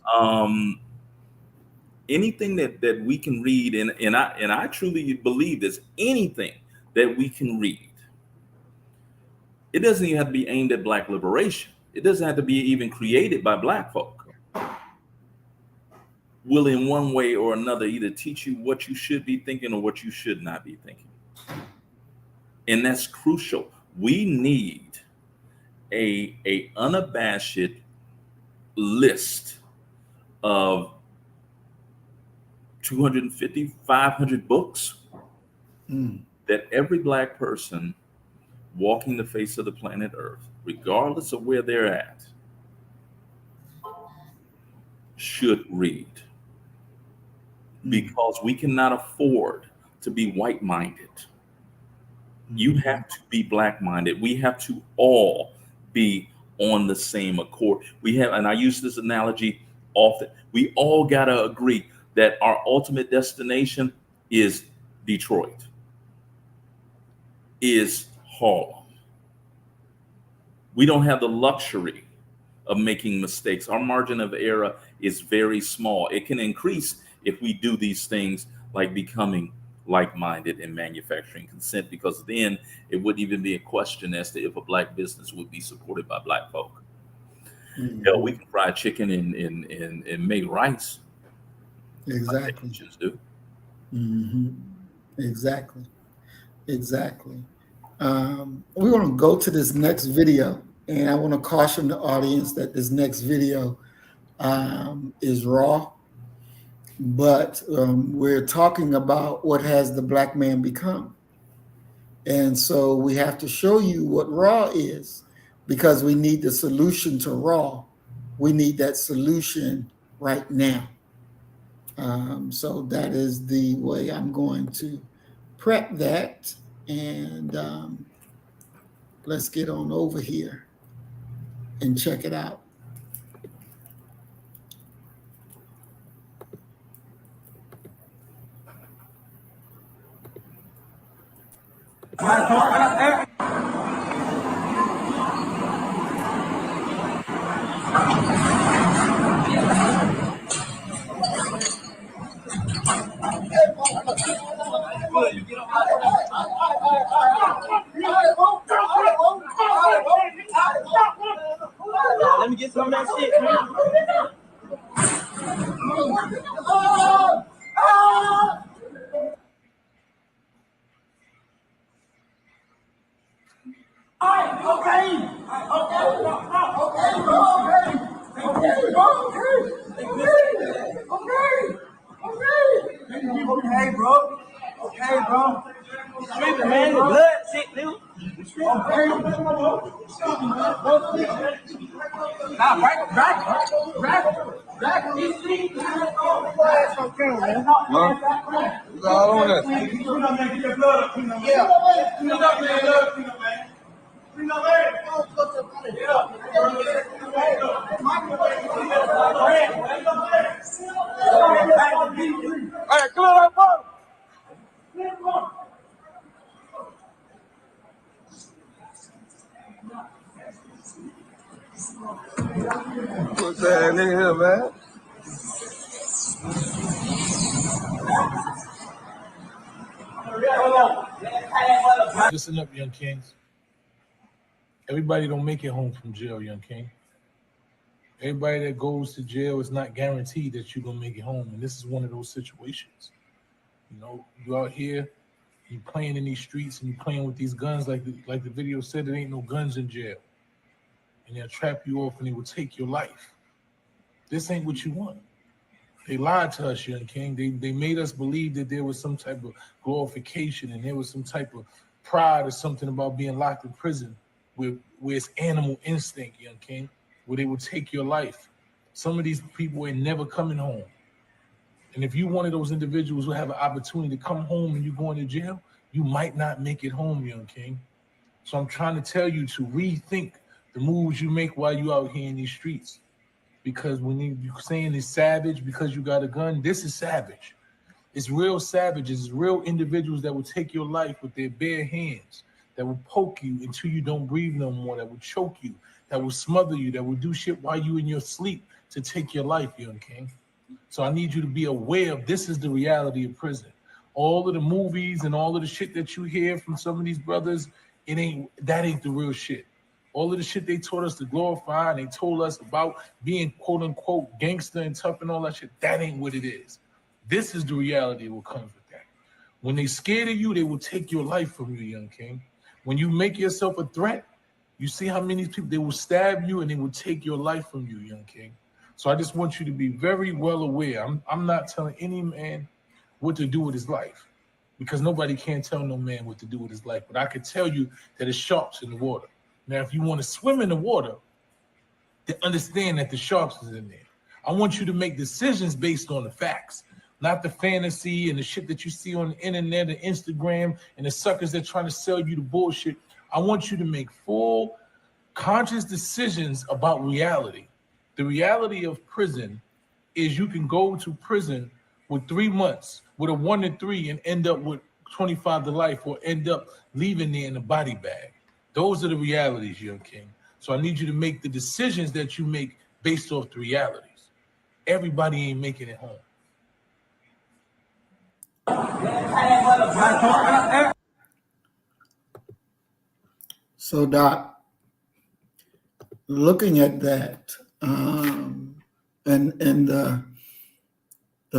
Anything that we can read, and I truly believe this, anything that we can read, it doesn't even have to be aimed at Black liberation. It doesn't have to be even created by Black folk. Will in one way or another either teach you what you should be thinking or what you should not be thinking. And that's crucial. We need a unabashed list of 250, 500 books that every Black person walking the face of the planet Earth, regardless of where they're at, should read. Because we cannot afford to be white-minded. You have to be Black-minded. We have to all be on the same accord. We have, and I use this analogy often, we all got to agree that our ultimate destination is Detroit, is Harlem. We don't have the luxury of making mistakes. Our margin of error is very small. It can increase if we do these things like becoming like-minded and manufacturing consent, because then it wouldn't even be a question as to if a Black business would be supported by Black folk. Hell, we can fry chicken and make rice. Exactly. Just do. Exactly. Exactly. We want to go to this next video, and I want to caution the audience that this next video is raw, but we're talking about what has the Black man become. And so we have to show you what raw is, because we need the solution to raw. We need that solution right now. So that is the way I'm going to prep that. And let's get on over here and check it out. Let me get some of that shit, man. Okay, bro. Okay, bro. Tripping, man. The blood sick, dude. Okay. Nah, back. This thing. That's okay, man. It's all on us. Yeah. Clean up, man. Clean up, man. All right, come on, bro. What's that in here, man? Listen up, young kings. Everybody don't make it home from jail, young king. Everybody that goes to jail is not guaranteed that you're gonna make it home, and this is one of those situations. You know, you out here, you playing in these streets, and you playing with these guns, like the video said. There ain't no guns in jail, and they'll trap you off, and they will take your life. This ain't what you want. They lied to us, young king. They made us believe that there was some type of glorification and there was some type of pride or something about being locked in prison where it's animal instinct, young king, where they will take your life. Some of these people ain't never coming home. And if you're one of those individuals who have an opportunity to come home and you're going to jail, you might not make it home, young king. So I'm trying to tell you to rethink the moves you make while you're out here in these streets. Because when you're saying it's savage because you got a gun, this is savage. It's real savages. It's real individuals that will take your life with their bare hands, that will poke you until you don't breathe no more, that will choke you, that will smother you, that will do shit while you in your sleep to take your life, young king. So I need you to be aware of this is the reality of prison. All of the movies and all of the shit that you hear from some of these brothers, that ain't the real shit. All of the shit they taught us to glorify and they told us about being quote unquote gangster and tough and all that shit, that ain't what it is. This is the reality of what comes with that. When they scared of you, they will take your life from you, young king. When you make yourself a threat, you see how many people, they will stab you and they will take your life from you, young king. So I just want you to be very well aware. I'm not telling any man what to do with his life because nobody can tell no man what to do with his life. But I can tell you that it's sharks in the water. Now, if you want to swim in the water, then understand that the sharks is in there. I want you to make decisions based on the facts, not the fantasy and the shit that you see on the internet and Instagram and the suckers that trying to sell you the bullshit. I want you to make full conscious decisions about reality. The reality of prison is you can go to prison with 3 months with a 1 to 3 and end up with 25 to life or end up leaving there in a body bag. Those are the realities, young king. So I need you to make the decisions that you make based off the realities. Everybody ain't making it home. So, Doc, looking at that, and the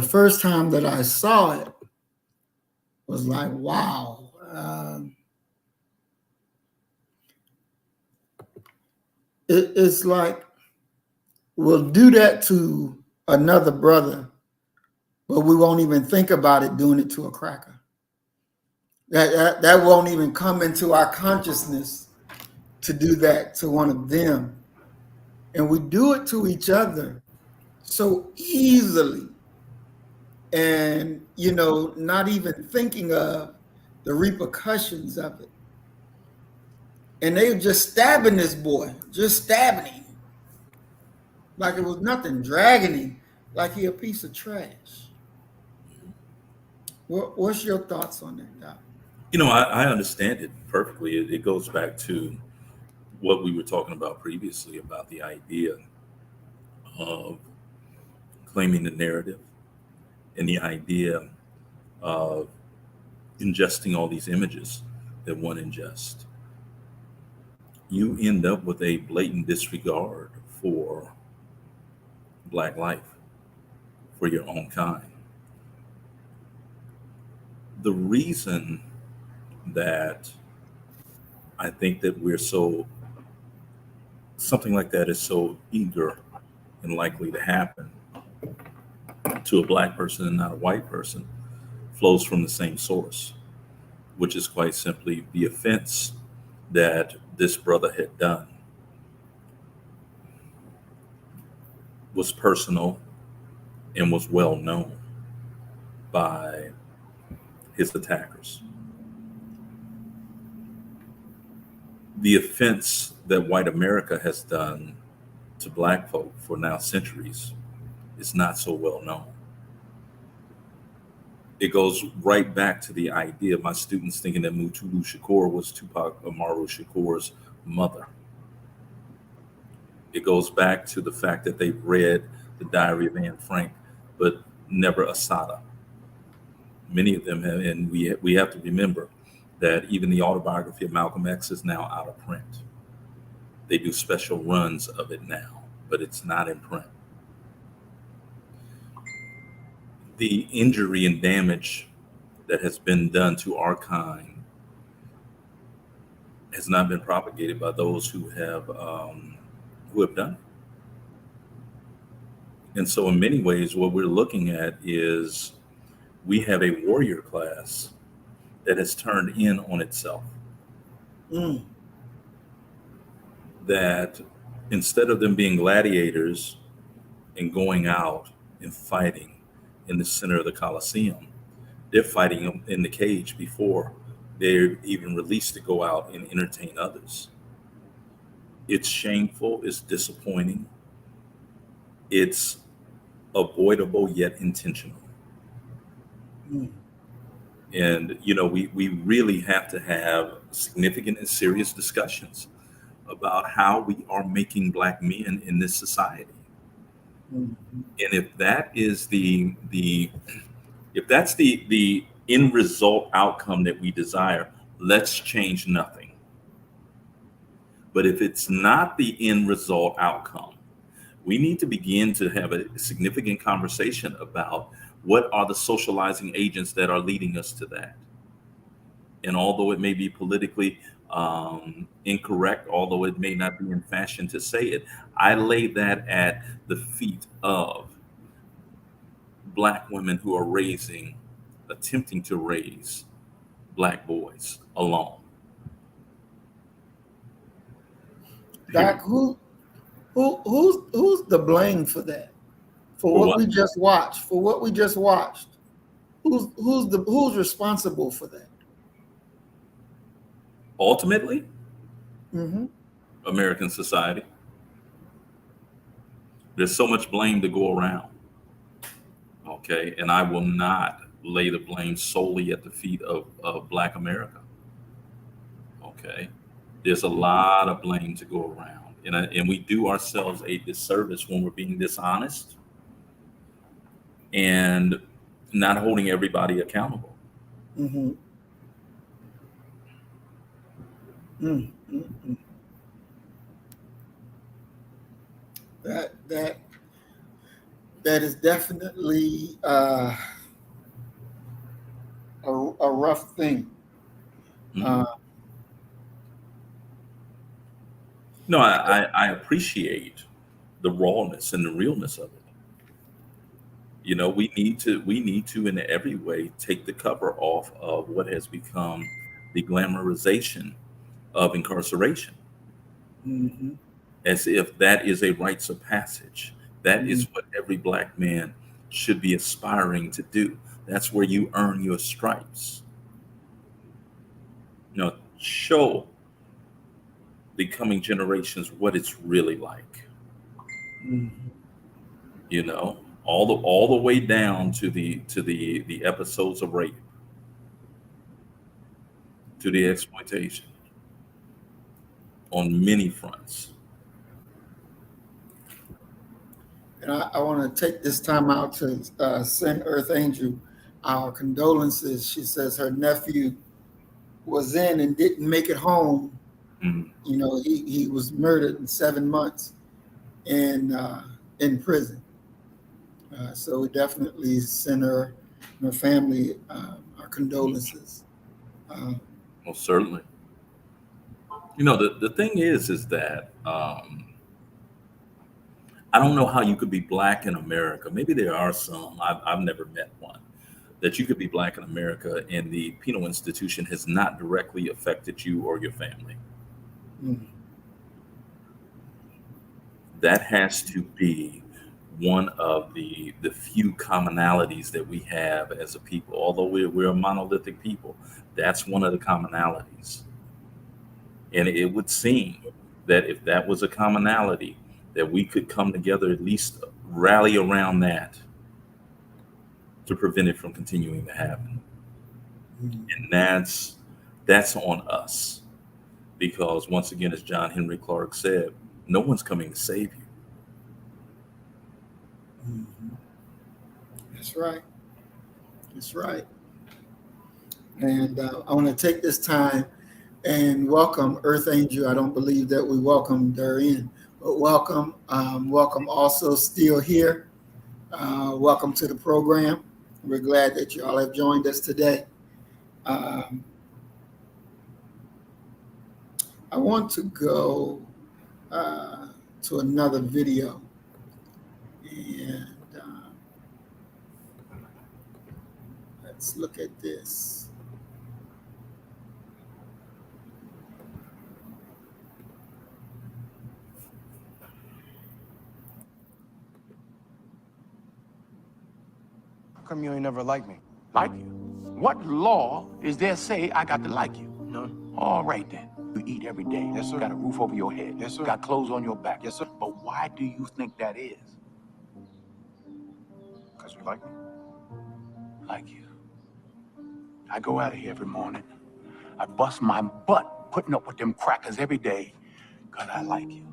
first time that I saw it was like, wow. It's like we'll do that to another brother, but we won't even think about it doing it to a cracker. That won't even come into our consciousness to do that to one of them. And we do it to each other so easily. And, not even thinking of the repercussions of it. And they were just stabbing this boy, just stabbing him. Like it was nothing, dragging him like he a piece of trash. What's your thoughts on that, Doc? I understand it perfectly. It goes back to what we were talking about previously about the idea of claiming the narrative and the idea of ingesting all these images that one ingests. You end up with a blatant disregard for Black life, for your own kind. The reason that I think that something like that is so eager and likely to happen to a Black person and not a white person flows from the same source, which is quite simply the offense that this brother had done was personal and was well known by his attackers. The offense that white America has done to Black folk for now centuries is not so well known. It goes right back to the idea of my students thinking that Mutulu Shakur was Tupac Amaru Shakur's mother. It goes back to the fact that they've read the Diary of Anne Frank, but never Assata. Many of them have, and we have to remember that even the autobiography of Malcolm X is now out of print. They do special runs of it now, but it's not in print. The injury and damage that has been done to our kind has not been propagated by those who have done it. And so in many ways, what we're looking at is we have a warrior class that has turned in on itself. That instead of them being gladiators and going out and fighting in the center of the Colosseum, they're fighting in the cage before they're even released to go out and entertain others. It's shameful, it's disappointing, it's avoidable yet intentional. And, we really have to have significant and serious discussions about how we are making Black men in this society. Mhm. And if that is if that's the end result outcome that we desire, let's change nothing. But if it's not the end result outcome, we need to begin to have a significant conversation about what are the socializing agents that are leading us to that. And although it may be politically incorrect, although it may not be in fashion to say it, I lay that at the feet of Black women who are attempting to raise Black boys alone. Doc, Period. who's the blame for that? For For what what? we just watched? For what we just watched? Who's responsible for that? Ultimately, Mm-hmm. American society. There's so much blame to go around. Okay. And I will not lay the blame solely at the feet of Black America. Okay. There's a lot of blame to go around. And we do ourselves a disservice when we're being dishonest and not holding everybody accountable. Mm-hmm. Mm-hmm. That that is definitely a rough thing. Mhm. Uh, No, I appreciate the rawness and the realness of it. We need to in every way take the cover off of what has become the glamorization of incarceration, mhm, as if that is a rites of passage. That mhm, is what every Black man should be aspiring to do. That's where you earn your stripes. Show the coming generations what it's really like. mhm. All the way down to the episodes of rape, to the exploitation on many fronts. And I want to take this time out to send Earth Angel our condolences. She says her nephew was in and didn't make it home. Mm. You know, he was murdered in 7 months in prison. So we definitely send her and her family our condolences. Uh, Most certainly. The thing is that I don't know how you could be Black in America. Maybe there are some. I've never met one that you could be Black in America and the penal institution has not directly affected you or your family. mm, That has to be one of the few commonalities that we have as a people. Although we're a monolithic people, that's one of the commonalities. And it would seem that if that was a commonality, that we could come together, at least rally around that to prevent it from continuing to happen. mm, And that's on us. Because once again, as John Henry Clark said, no one's coming to save you. mhm. That's right. That's right. And I want to take this time and welcome Earth Angel. I don't believe that we welcomed her in, but welcome. Welcome also still here. Welcome to the program. We're glad that you all have joined us today. Um, I want to go uh, to another video. And let's look at this. How come you ain't never liked me? Like you? What law is there say I got to like you? None. All right then. You eat every day. Yes, sir. Got a roof over your head. Yes, sir. Got clothes on your back. Yes, sir. But why do you think that is? Because you like me. Like you. I go out of here every morning. I bust my butt putting up with them crackers every day. Because I like you.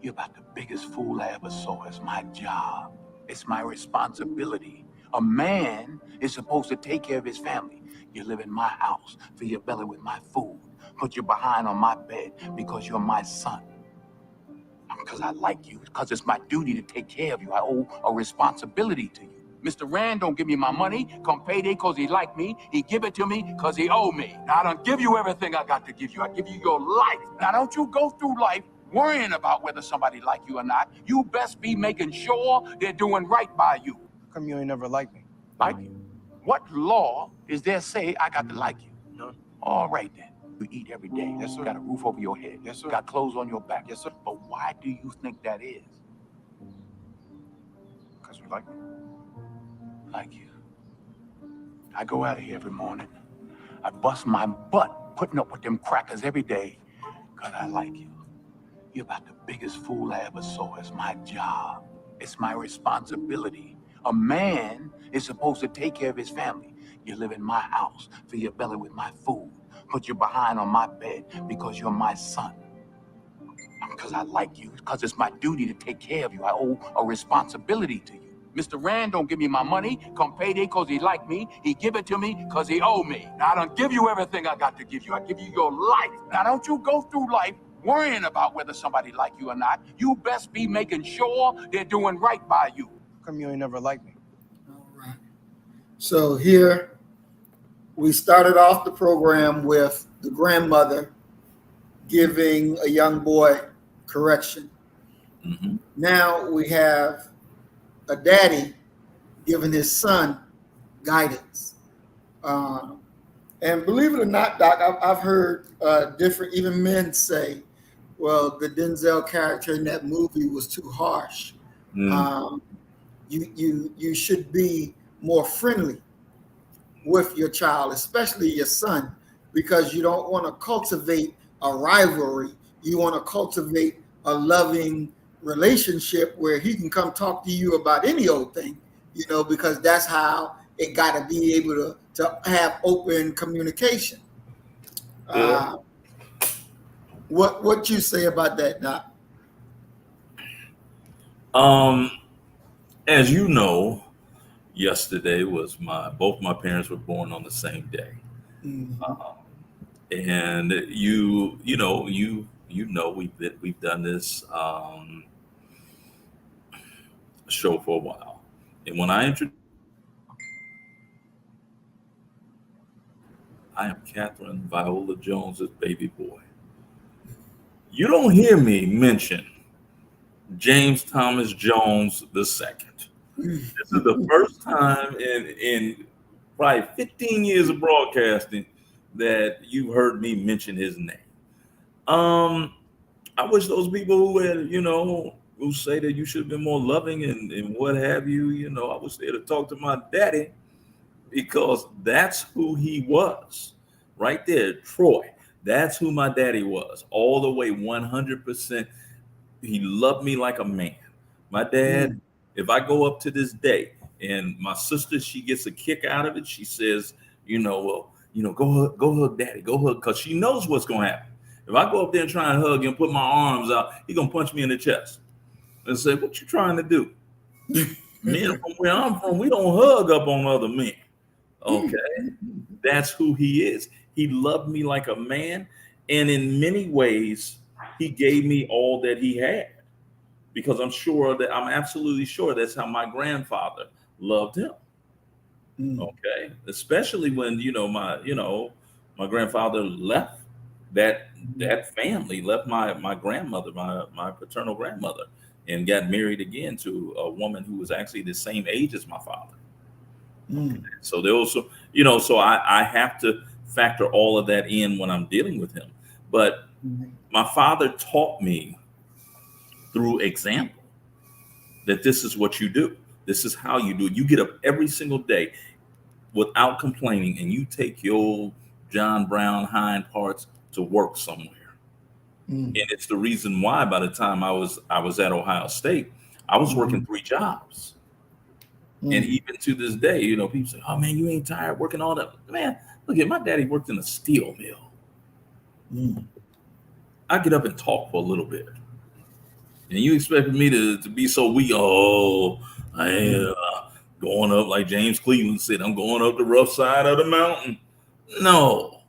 You're about the biggest fool I ever saw. It's my job. It's my responsibility. A man is supposed to take care of his family. You live in my house, fill your belly with my food, put your behind on my bed because you're my son. Because I like you, because it's my duty to take care of you. I owe a responsibility to you. Mr. Rand don't give me my money come payday because he like me. He give it to me because he owe me. Now, I don't give you everything I got to give you. I give you your life. Now, don't you go through life worrying about whether somebody like you or not. You best be making sure they're doing right by you. How come you ain't never liked me? Like you? What law is there say I got to like you? None. All right, then. You eat every day. Yes, sir. Got a roof over your head. Yes, sir. Got clothes on your back. Yes, sir. But why do you think that is? Because you like me. Like you. I go out of here every morning. I bust my butt putting up with them crackers every day because I like you. You're about the biggest fool I ever saw. It's my job. It's my responsibility. A man is supposed to take care of his family. You live in my house, fill your belly with my food, put your behind on my bed because you're my son. Because I like you, because it's my duty to take care of you. I owe a responsibility to you. Mr. Rand don't give me my money come payday because he like me. He give it to me because he owe me. Now, I don't give you everything I got to give you. I give you your life. Now, don't you go through life worrying about whether somebody like you or not. You best be making sure they're doing right by you. How come you ain't never liked me? All right. So here we started off the program with the grandmother giving a young boy correction. Mhm. Now we have a daddy giving his son guidance. And believe it or not, Doc, I've heard different, even men say, well, the Denzel character in that movie was too harsh. Mm. You should be more friendly with your child, especially your son, because you don't want to cultivate a rivalry. You want to cultivate a loving relationship where he can come talk to you about any old thing, because that's how it got to be able to have open communication. Yeah. What you say about that, Doc? As you know, yesterday was both my parents were born on the same day. Mhm. And you know we've done this show for a while. And when I introduced, I am Catherine Viola Jones's baby boy. You don't hear me mention James Thomas Jones II. This is the first time in probably 15 years of broadcasting that you've heard me mention his name. I wish those people who say that you should have been more loving and what have you, I was there to talk to my daddy because that's who he was. Right there, Troy. That's who my daddy was. All the way 100%. He loved me like a man. My dad, if I go up to this day and my sister, she gets a kick out of it, she says, go hug daddy, go hug, because she knows what's going to happen. If I go up there and try and hug and put my arms out, he going to punch me in the chest and say, what you trying to do? Men from where I'm from, we don't hug up on other men. Okay. That's who he is. He loved me like a man. And in many ways, he gave me all that he had because I'm absolutely sure that's how my grandfather loved him. Okay. Especially when, my grandfather left that family, left my grandmother, my paternal grandmother, and got married again to a woman who was actually the same age as my father. Okay. So there also, so I have to factor all of that in when I'm dealing with him. But my father taught me through example that this is what you do. This is how you do it. You get up every single day without complaining and you take your John Brown hind parts to work somewhere. And it's the reason why by the time I was at Ohio State, I was working 3 jobs. And even to this day, people say, oh man, you ain't tired working all that. Man, look at my daddy worked in a steel mill. I get up and talk for a little bit. And you expected me to be so weak. Oh, I am going up, like James Cleveland said, I'm going up the rough side of the mountain. No,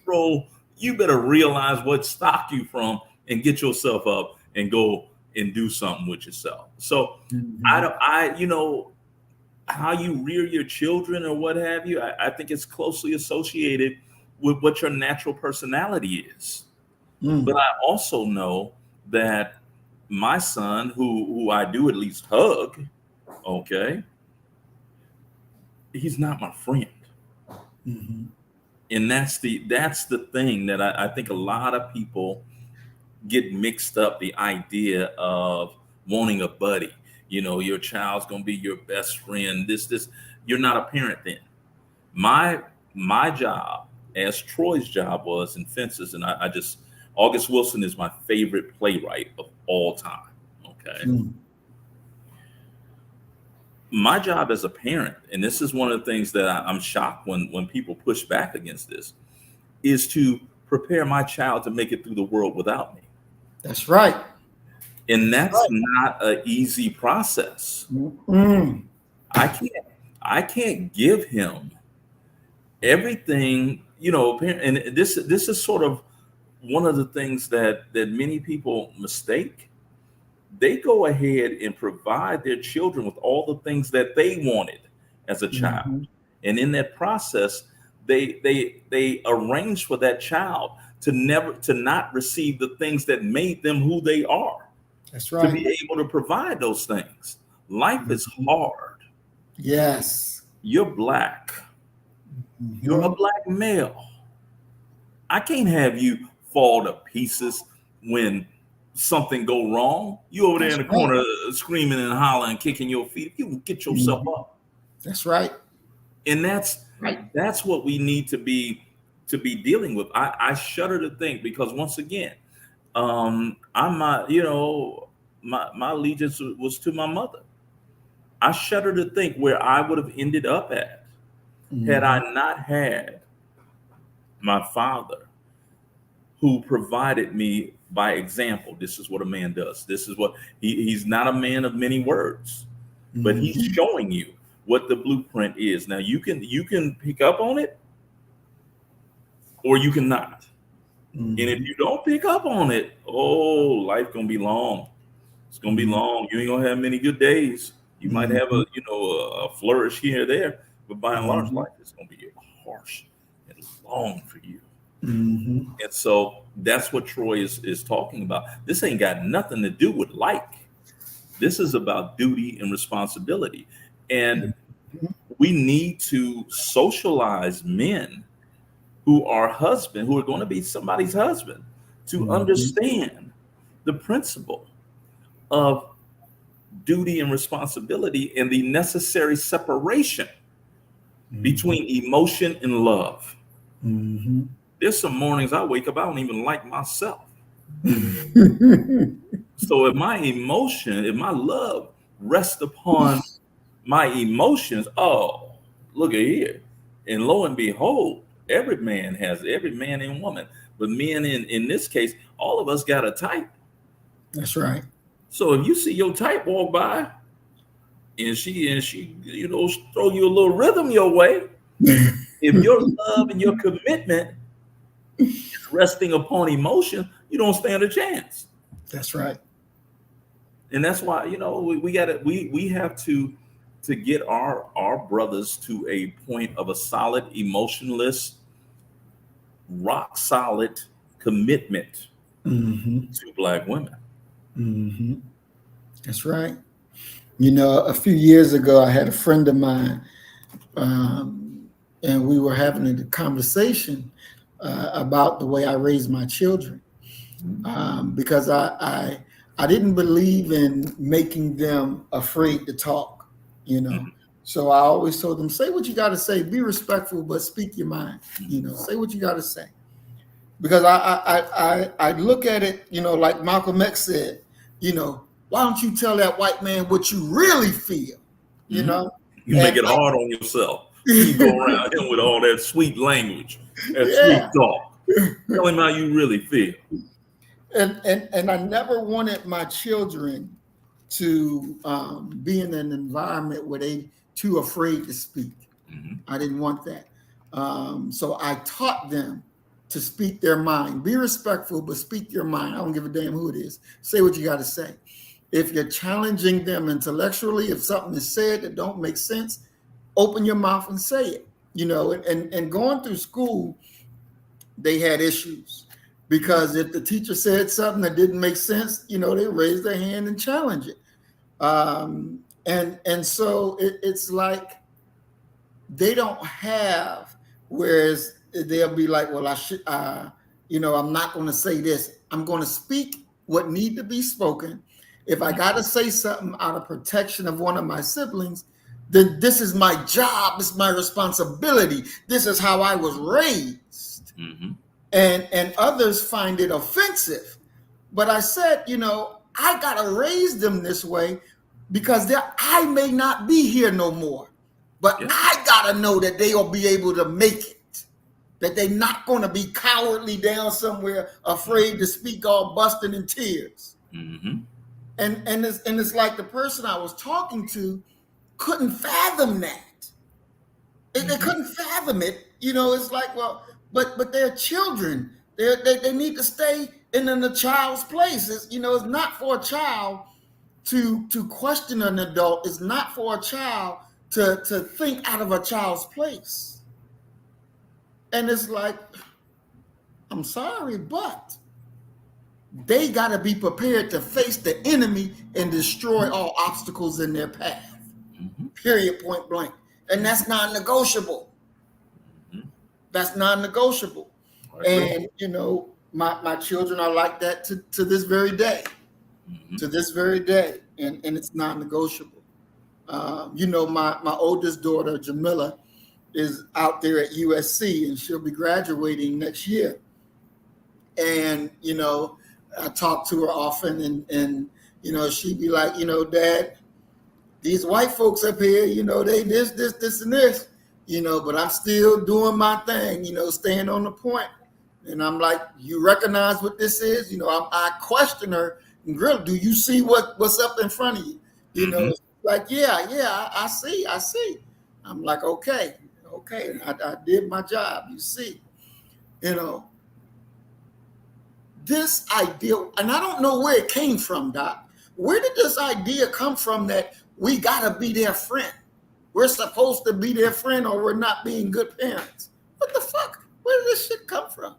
bro, you better realize what stopped you from and get yourself up and go and do something with yourself. So you know, how you rear your children or what have you, I think it's closely associated with what your natural personality is. But I also know that my son, who I do at least hug, okay, he's not my friend. And that's the thing that I think a lot of people get mixed up, the idea of wanting a buddy. You know, your child's gonna be your best friend. This you're not a parent then. My job, as Troy's job was in Fences, and I just August Wilson is my favorite playwright of all time. Okay. My job as a parent, and this is one of the things that I'm shocked when people push back against this, is to prepare my child to make it through the world without me. That's right. And that's not an easy process. I can't give him everything, you know, and this is sort of one of the things that many people mistake. They go ahead and provide their children with all the things that they wanted as a child. And in that process, they arrange for that child to not receive the things that made them who they are. That's right. To be able to provide those things. Life is hard. Yes. You're black. You're a black male. I can't have you fall to pieces when something go wrong. You over there in the corner screaming and hollering, kicking your feet. You can get yourself up. That's right. And that's what we need to be dealing with. I shudder to think, because once again, I'm not, you know, my allegiance was to my mother. I shudder to think where I would have ended up at had I not had my father, who provided me by example. This is what a man does. This is what he's not a man of many words, but he's showing you what the blueprint is. Now you can pick up on it, or you cannot. And if you don't pick up on it, oh, life gonna be long. It's gonna be long. You ain't gonna have many good days. You might have a flourish here or there, but by and large, life is gonna be harsh and long for you. And so that's what Troy is talking about. This ain't got nothing to do with like. This is about duty and responsibility. And we need to socialize men who are going to be somebody's husband, to understand the principle of duty and responsibility and the necessary separation between emotion and love. There's some mornings I wake up, I don't even like myself. So if my love rests upon my emotions, oh, look at here. And lo and behold, every man and woman, but men in this case, all of us got a type. That's right. So if you see your type walk by and she you know, throw you a little rhythm your way, if your love and your commitment is resting upon emotion, you don't stand a chance. That's right. And that's why, you know, we have to get our brothers to a point of a solid, emotionless, rock solid commitment to Black women. That's right. You know, a few years ago, I had a friend of mine, and we were having a conversation about the way I raised my children, because I didn't believe in making them afraid to talk, you know. So I always told them, say what you got to say, be respectful, but speak your mind, you know, say what you got to say. Because I look at it, you know, like Malcolm X said, you know, why don't you tell that white man what you really feel, you know? You make it hard on yourself. You go around him with all that sweet language, that sweet talk. Tell him how you really feel. And I never wanted my children to be in an environment where they too afraid to speak. Mhm. I didn't want that. So I taught them to speak their mind. Be respectful, but speak your mind. I don't give a damn who it is. Say what you got to say. If you're challenging them intellectually, if something is said that don't make sense, open your mouth and say it. And going through school, they had issues because if the teacher said something that didn't make sense, they raised their hand and challenge it. And so it's like they don't have, whereas they'll be like, well, I should, I'm not going to say this. I'm going to speak what need to be spoken. If I got to say something out of protection of one of my siblings, then this is my job. This is my responsibility. This is how I was raised. Mhm. And others find it offensive. But I said, I got to raise them this way because I may not be here no more. But Yeah. I got to know that they'll be able to make it, that they're not going to be cowardly down somewhere, afraid to speak, all busting in tears. Mhm. And it's like the person I was talking to couldn't fathom that. They couldn't fathom it. It's like, well, but they're children. They need to stay in the child's place. It's not for a child to question an adult. It's not for a child to think out of a child's place. And it's like, I'm sorry, but they got to be prepared to face the enemy and destroy all obstacles in their path. Mhm. Period, point blank. And that's non-negotiable. Mhm. That's non-negotiable. I agree. And my children are like that to this very day. Mhm. To this very day. And it's non-negotiable. My oldest daughter, Jamila, is out there at USC and she'll be graduating next year. And, I talk to her often and she'd be like, Dad, these white folks up here, they this, and this, but I'm still doing my thing, staying on the point. And I'm like, you recognize what this is? I question her and grill, do you see what's up in front of you? Mhm. Like, yeah, I see. I'm like, okay, I did my job, you see, you know, this idea, and I don't know where it came from, Doc. Where did this idea come from that we gotta be their friend? We're supposed to be their friend or we're not being good parents. What the fuck? Where did this shit come from?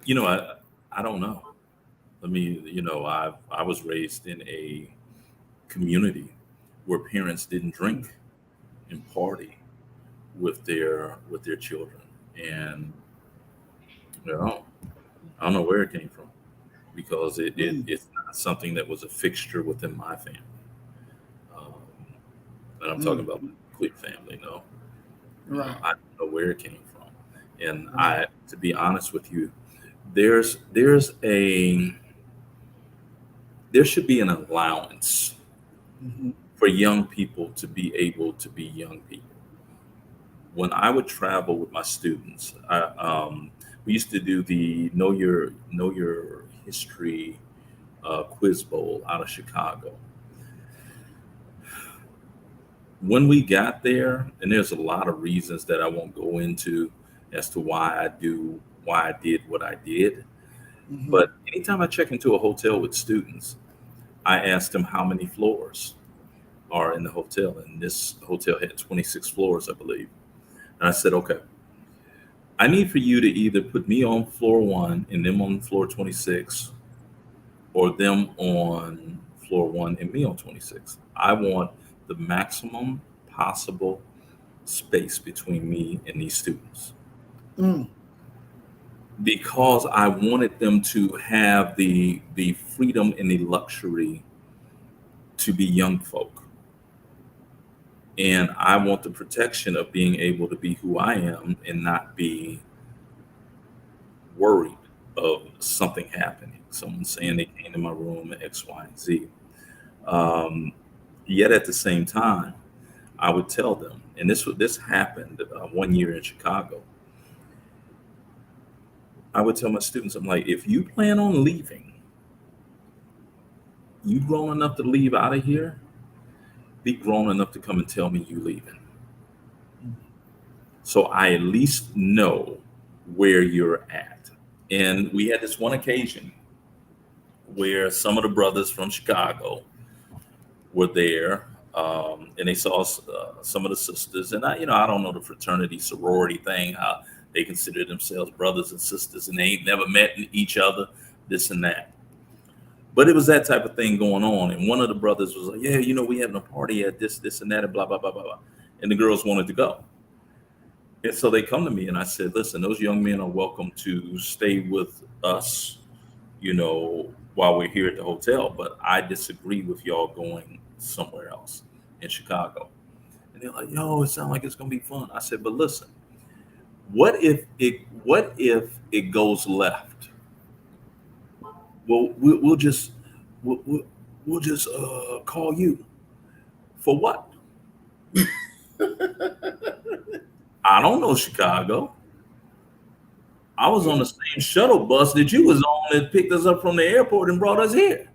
I don't know. I mean, I was raised in a community where parents didn't drink and party with their children, and you know, I don't know where it came from because it's not something that was a fixture within my family. Um, and I'm talking Mm, about my nuclear family. No, right. I don't know where it came from. And Right. to be honest with you, there should be an allowance Mm-hmm. for young people to be able to be young people. When I would travel with my students, we used to do the Know Your History Quiz Bowl out of Chicago. When we got there, and there's a lot of reasons that I won't go into as to why I did what I did. Mm-hmm. But anytime I check into a hotel with students, I ask them how many floors are in the hotel, and this hotel had 26 floors, I believe. And I said, okay, I need for you to either put me on floor one and them on floor 26, or them on floor one and me on 26. I want the maximum possible space between me and these students Mm, because I wanted them to have the freedom and the luxury to be young folk. And I want the protection of being able to be who I am and not be worried of something happening, someone saying they came to my room at X, Y, and Z. Um, Yet at the same time, I would tell them, and this happened one year in Chicago. I would tell my students, I'm like, if you plan on leaving, you grown enough to leave out of here, be grown enough to come and tell me you leaving. So I at least know where you're at. And we had this one occasion where some of the brothers from Chicago were there, and they saw some of the sisters. And I don't know the fraternity sorority thing, how they consider themselves brothers and sisters, and they ain't never met each other, this and that. But it was that type of thing going on. And one of the brothers was like, yeah, we having a party at this, and that, and blah, blah, blah, blah, blah. And the girls wanted to go. And so they come to me and I said, listen, those young men are welcome to stay with us, while we're here at the hotel. But I disagree with y'all going somewhere else in Chicago. And they're like, yo, it sounds like it's going to be fun. I said, but listen, what if it goes left? Well, we'll just call you. For what? I don't know Chicago. I was on the same shuttle bus that you was on that picked us up from the airport and brought us here.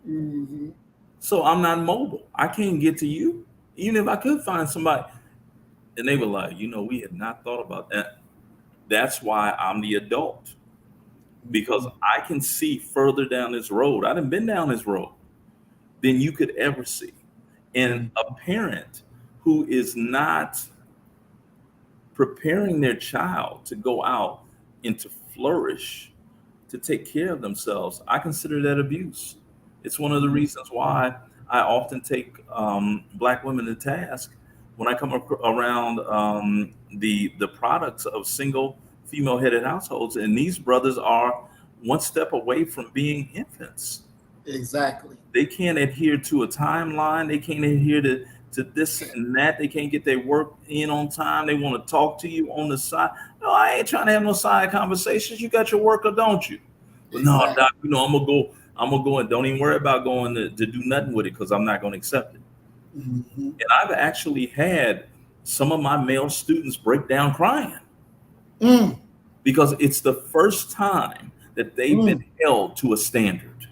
Mm-hmm. So I'm not mobile. I can't get to you, even if I could find somebody. And they were like, we had not thought about that. That's why I'm the adult. Because I can see further down this road. I done been down this road than you could ever see. And a parent who is not preparing their child to go out and to flourish, to take care of themselves, I consider that abuse. It's one of the reasons why I often take Black women to task when I come around the products of single female-headed households, and these brothers are one step away from being infants. Exactly. They can't adhere to a timeline. They can't adhere to this and that. They can't get their work in on time. They want to talk to you on the side. No, I ain't trying to have no side conversations. You got your work or don't you? But no, Doc, I'm gonna go and don't even worry about going to do nothing with it because I'm not gonna accept it. Mm-hmm. And I've actually had some of my male students break down crying. Because it's the first time that they've been held to a standard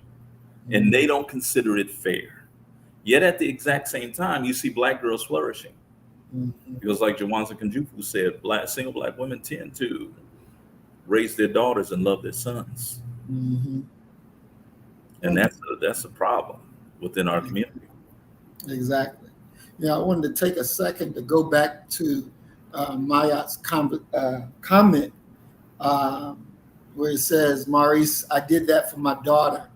and they don't consider it fair. Yet at the exact same time, you see Black girls flourishing. Because like Jawanza Kunjufu said, single Black women tend to raise their daughters and love their sons. And that's a problem within our community. Exactly. Yeah, I wanted to take a second to go back to Mayat's comment where it says, Maurice, I did that for my daughter,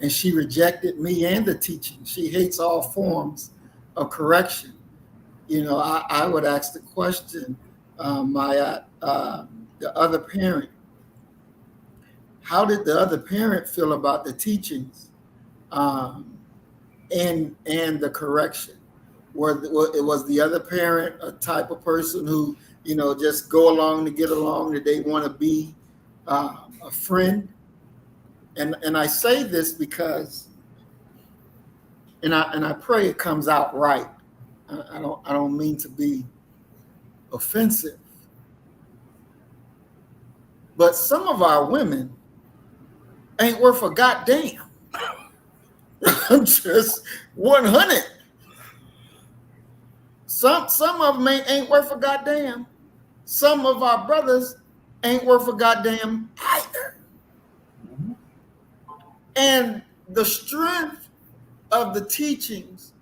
and she rejected me and the teaching. She hates all forms of correction. I would ask the question, Mayat, the other parent, how did the other parent feel about the teachings and the correction? Was the other parent a type of person who, just go along to get along, that they want to be a friend? And I say this because, and I pray it comes out right. I don't mean to be offensive, but some of our women ain't worth a goddamn. I'm just 100. Some of them ain't worth a goddamn. Some of our brothers ain't worth a goddamn either. And the strength of the teachings,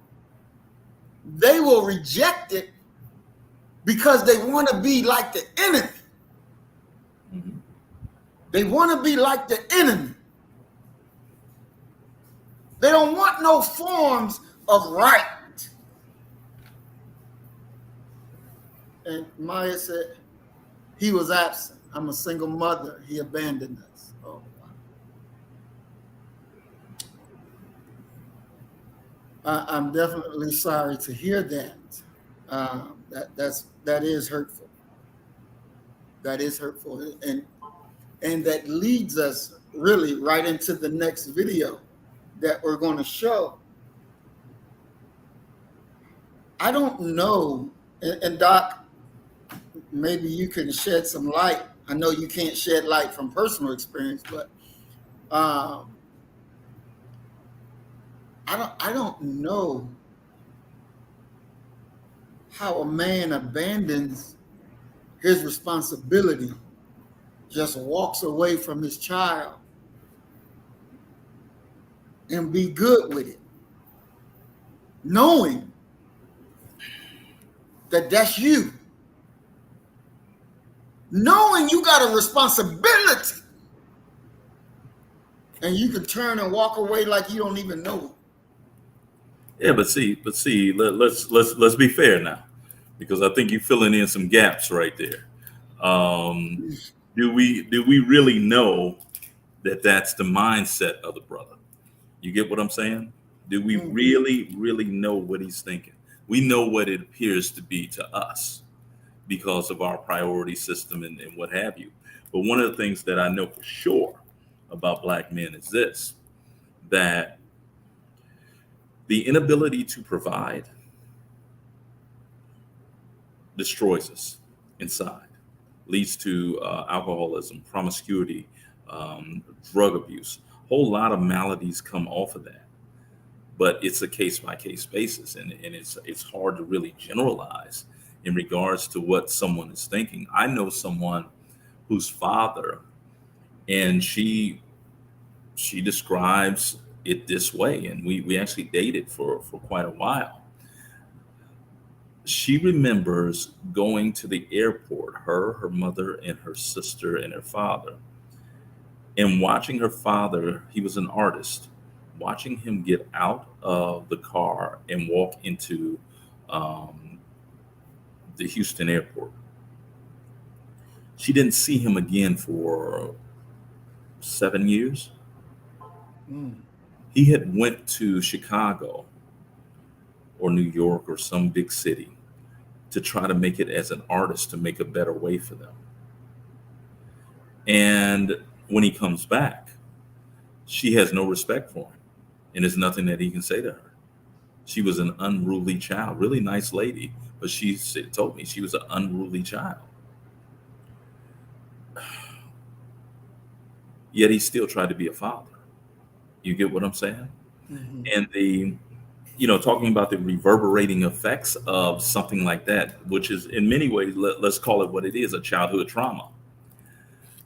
they will reject it because they want to be like the enemy. They want to be like the enemy. They don't want no forms of right. And Maya said, he was absent. I'm a single mother. He abandoned us. Oh, wow. I'm definitely sorry to hear that. That is hurtful. That is hurtful. And that leads us really right into the next video that we're going to show. I don't know, and Doc, maybe you can shed some light I know you can't shed light from personal experience, but I don't know how a man abandons his responsibility, just walks away from his child and be good with it, knowing that that's you, knowing you got a responsibility, and you can turn and walk away like you don't even know it. Yeah, but see, let's be fair now, because I think you're filling in some gaps right there. Do we really know that that's the mindset of the brother? You get what I'm saying? Do we really know what he's thinking? We know what it appears to be to us because of our priority system and what have you. But one of the things that I know for sure about black men is this, that the inability to provide destroys us inside, leads to alcoholism, promiscuity, drug abuse. A whole lot of maladies come off of that. But it's a case by case basis, and it's hard to really generalize in regards to what someone is thinking. I know someone whose father, and she describes it this way, and we actually dated for quite a while. She remembers going to the airport, her mother, and her sister, and her father, and watching her father, he was an artist, watching him get out of the car and walk into the Houston airport. She didn't see him again for 7 years. He had went to Chicago or New York or some big city to try to make it as an artist, to make a better way for them. And when he comes back, she has no respect for him, and there's nothing that he can say to her. She was an unruly child, really nice lady, but she told me she was an unruly child. Yet he still tried to be a father. You get what I'm saying? And talking about the reverberating effects of something like that, which is in many ways, let's call it what it is, a childhood trauma.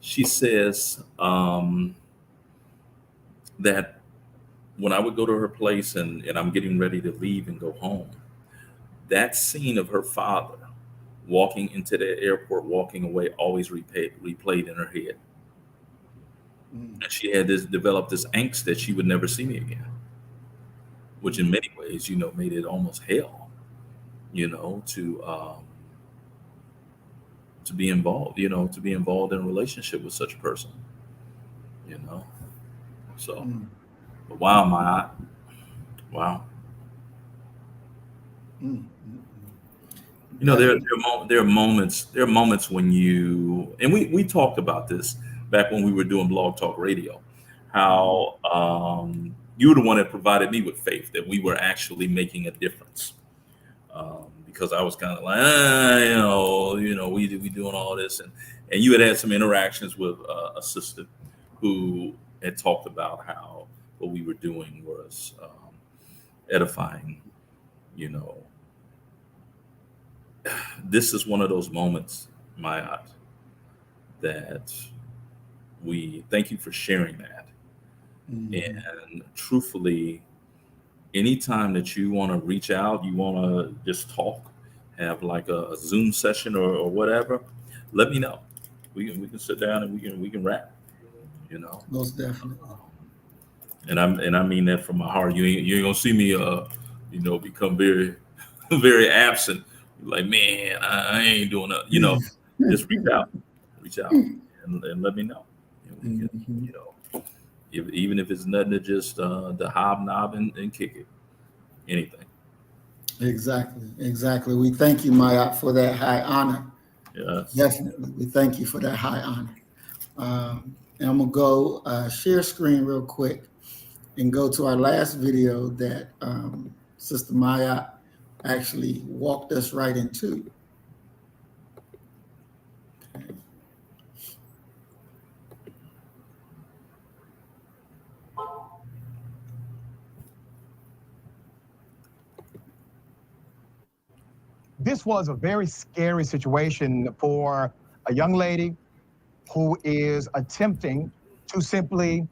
She says that when I would go to her place and I'm getting ready to leave and go home, that scene of her father walking into the airport, walking away, always replayed in her head. And she had developed this angst that she would never see me again, which in many ways, made it almost hell, to be involved, to be involved in a relationship with such a person, So, but wow, wow. There are moments when and we talked about this back when we were doing Blog Talk Radio, how you were the one that provided me with faith that we were actually making a difference. Because I was kind of like, we doing all this, and you had some interactions with a sister who had talked about how what we were doing was edifying. This is one of those moments, Mayat, that we thank you for sharing that. And truthfully, anytime that you want to reach out, you want to just talk, have like a Zoom session or whatever, let me know. We can sit down and we can rap. Most definitely. And I mean that from my heart. You ain't gonna see me become very very absent. Like, man, I ain't doing nothing. Just reach out and let me know. We can, even if it's nothing to just the hobnob and kick it, anything. Exactly. We thank you, Maya, for that high honor. Yes. Definitely. We thank you for that high honor. And I'm going to go share screen real quick and go to our last video that Sister Maya actually walked us right into. This was a very scary situation for a young lady who is attempting to simply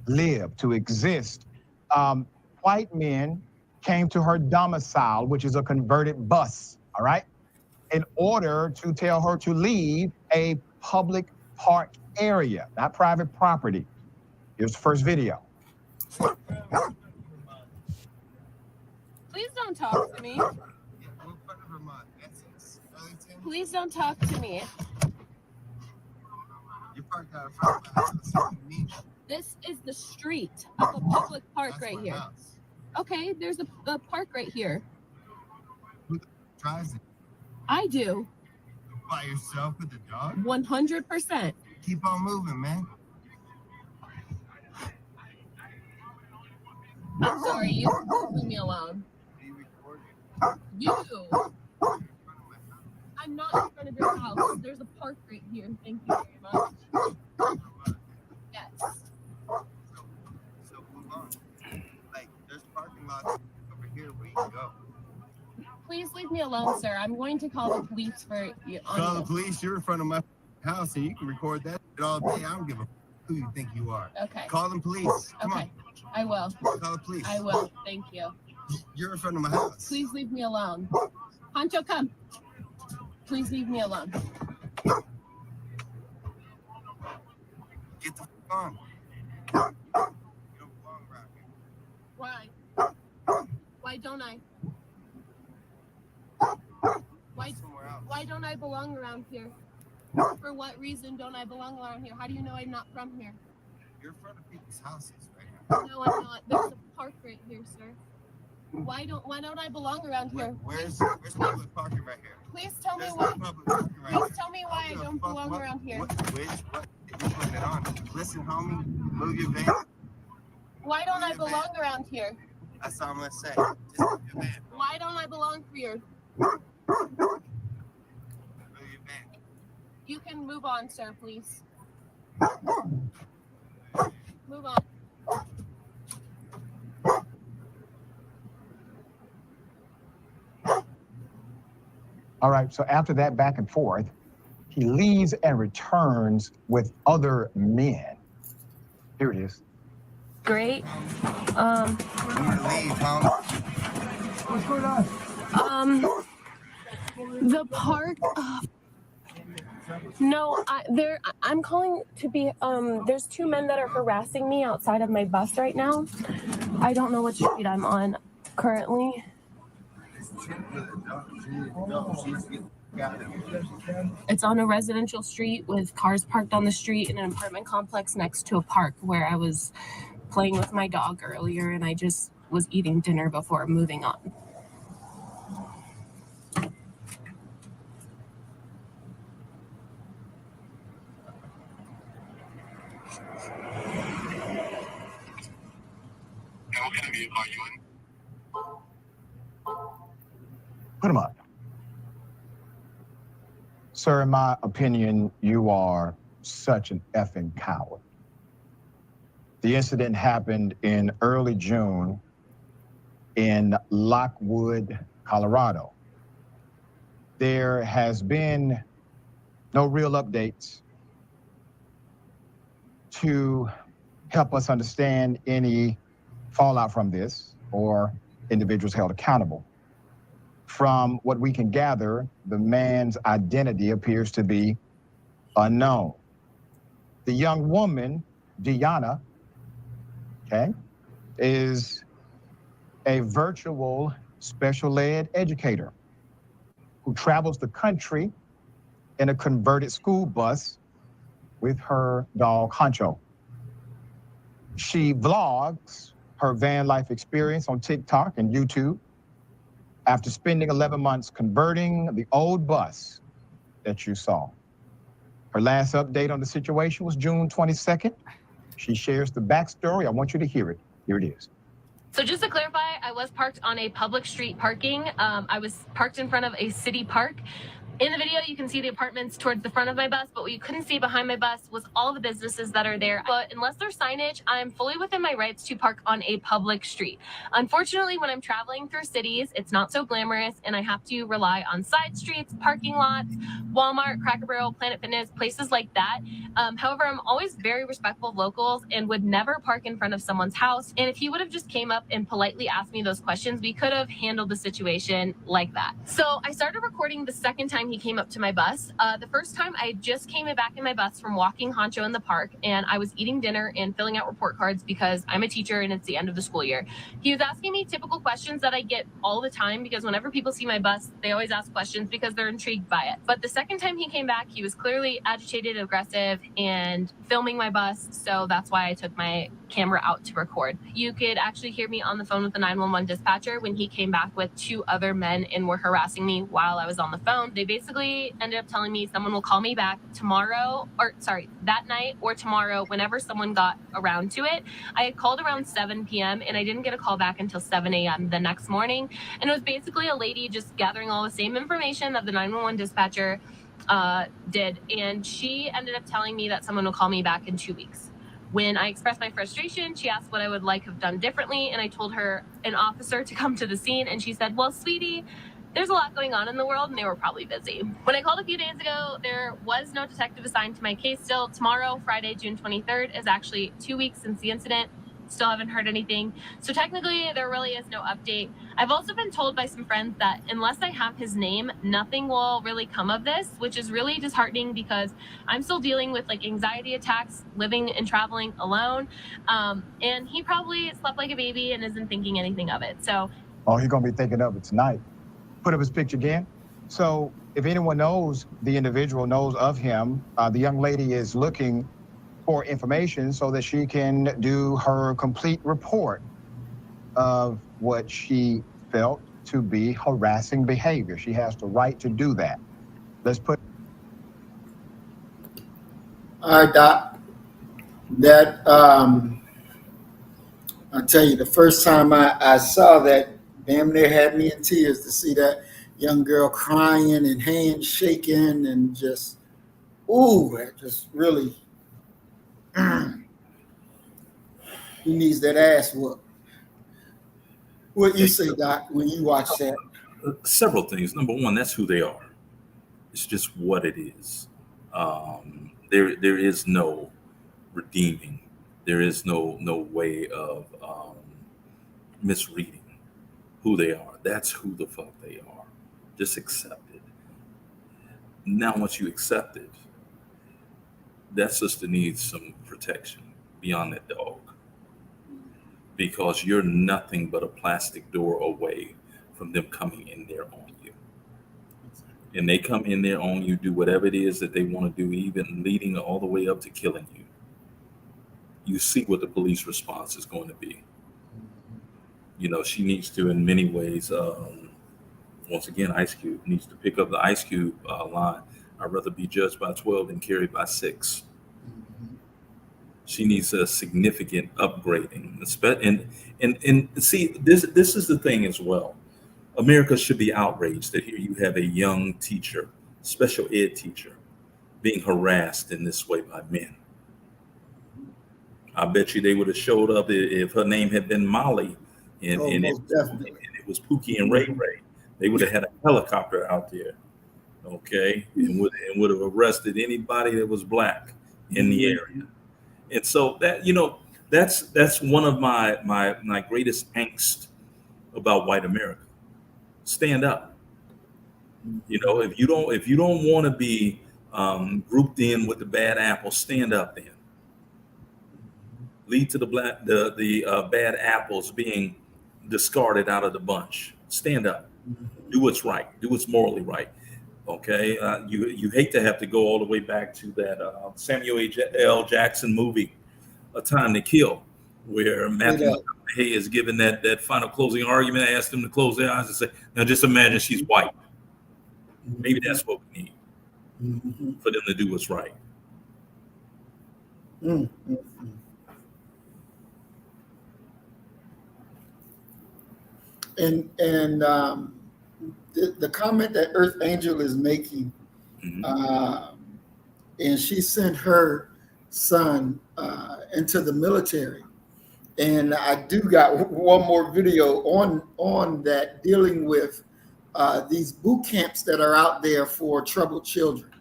live, to exist. White men came to her domicile, which is a converted bus, all right, in order to tell her to leave a public park area, not private property. Here's the first video. Please don't talk to me. Please don't talk to me. You parked out in front of my house. What do you mean? This is the street of a public park right here. House. Okay, there's a park right here. Who drives it? I do. By yourself with the dog? 100%. Keep on moving, man. I'm sorry, you leave me alone. Are you recording? You. I'm not in front of your house. There's a park right here. Thank you very much. Yes. So move on. Like, there's parking lots over here where you can go. Please leave me alone, sir. I'm going to call the police for you. Call the police. You're in front of my house, and you can record that all day. I don't give a who you think you are. Okay. Call them police. Come Okay. I will. on. Call the police. I will. Thank you. You're in front of my house. Please leave me alone. Pancho, come. Please leave me alone. Get the f on. You don't belong around here. Why? Why don't I? Why, Somewhere else. why don't I belong around here? For what reason don't I belong around here? How do you know I'm not from here? You're in front of people's houses right now. No, I'm not. There's a park right here, sir. Why don't I belong around here? Where's public parking right here? Please tell me There's why. no public parking right Please here. tell me why I What the don't fuck? belong What? around here. What? Which? What? You putting it on? Listen, homie. Move your van. Why don't I belong around here? That's all I'm gonna say. Just move your van. Why don't I belong here? Move your van. You can move on, sir, please. Move on. All right, so after that back and forth, he leaves and returns with other men. Here it is. Great. You need to leave, homie. What's going on? The park. No, I'm calling to be. There's two men that are harassing me outside of my bus right now. I don't know what street I'm on currently. It's on a residential street with cars parked on the street in an apartment complex next to a park where I was playing with my dog earlier, and I just was eating dinner before moving on. What kind of vehicle are you in? Put him up. Sir, in my opinion, you are such an effing coward. The incident happened in early June in Lockwood, Colorado. There has been no real updates to help us understand any fallout from this or individuals held accountable. From what we can gather, the man's identity appears to be unknown. The young woman, Deanna, is a virtual special ed educator who travels the country in a converted school bus with her dog, Honcho. She vlogs her van life experience on TikTok and YouTube after spending 11 months converting the old bus that you saw. Her last update on the situation was June 22nd. She shares the backstory. I want you to hear it. Here it is. So just to clarify, I was parked on a public street parking. I was parked in front of a city park. In the video, you can see the apartments towards the front of my bus, but what you couldn't see behind my bus was all the businesses that are there. But unless there's signage, I'm fully within my rights to park on a public street. Unfortunately, when I'm traveling through cities, it's not so glamorous, and I have to rely on side streets, parking lots, Walmart, Cracker Barrel, Planet Fitness, places like that. However, I'm always very respectful of locals and would never park in front of someone's house. And if he would have just came up and politely asked me those questions, we could have handled the situation like that. So I started recording the second time he came up to my bus. The first time I just came back in my bus from walking Honcho in the park, and I was eating dinner and filling out report cards because I'm a teacher and it's the end of the school year. He was asking me typical questions that I get all the time, because whenever people see my bus, they always ask questions because they're intrigued by it. But the second time he came back, he was clearly agitated, aggressive, and filming my bus. So that's why I took my camera out to record. You could actually hear me on the phone with the 911 dispatcher when he came back with 2 other men and were harassing me while I was on the phone. They basically ended up telling me someone will call me back tomorrow, or sorry, that night or tomorrow, whenever someone got around to it. I had called around 7 p.m. and I didn't get a call back until 7 a.m. the next morning. And it was basically a lady just gathering all the same information that the 911 dispatcher did. And she ended up telling me that someone will call me back in 2 weeks. When I expressed my frustration, she asked what I would like have done differently, and I told her an officer to come to the scene, and she said, well, sweetie, there's a lot going on in the world, and they were probably busy. When I called a few days ago, there was no detective assigned to my case still. Tomorrow, Friday, June 23rd, is actually 2 weeks since the incident. Still haven't heard anything. So technically, there really is no update. I've also been told by some friends that unless I have his name, nothing will really come of this, which is really disheartening because I'm still dealing with like anxiety attacks, living and traveling alone. And he probably slept like a baby and isn't thinking anything of it. So, oh, he's going to be thinking of it tonight. Put up his picture again. So if anyone knows the individual, knows of him, the young lady is looking for information so that she can do her complete report of what she felt to be harassing behavior. She has the right to do that. Let's put. All right, Doc. That I tell you, the first time I saw that, damn near had me in tears to see that young girl crying and hands shaking and just, ooh, that just really, he needs that ass whoop. What you say, Doc, when you watch that? Several things. Number one, that's who they are. It's just what it is. There is no redeeming. There is no way of misreading who they are. That's who the fuck they are. Just accept it. Now, once you accept it, that sister needs some protection beyond that dog, because you're nothing but a plastic door away from them coming in there on you. And they come in there on you, do whatever it is that they want to do, even leading all the way up to killing you. You see what the police response is going to be. You know, she needs to, in many ways, once again, Ice Cube needs to pick up the Ice Cube line. I'd rather be judged by 12 than carried by 6. She needs a significant upgrading. And see, this is the thing as well. America should be outraged that here you have a young teacher, special ed teacher, being harassed in this way by men. I bet you they would have showed up if her name had been Molly and it was Pookie and Ray Ray. They would have had a helicopter out there, okay, and would have arrested anybody that was black in the area. And so that, you know, that's one of my greatest angst about white America. Stand up. You know, if you don't want to be grouped in with the bad apples, stand up then. Lead to the bad apples being discarded out of the bunch. Stand up. Do what's right. Do what's morally right. Okay. You hate to have to go all the way back to that Samuel L. Jackson movie, A Time to Kill, where Matthew McConaughey is given that final closing argument. I asked him to close their eyes and say, now just imagine she's white. Maybe that's what we need, for them to do what's right. And the comment that Earth Angel is making, and she sent her son into the military. And I do got one more video on that, dealing with these boot camps that are out there for troubled children.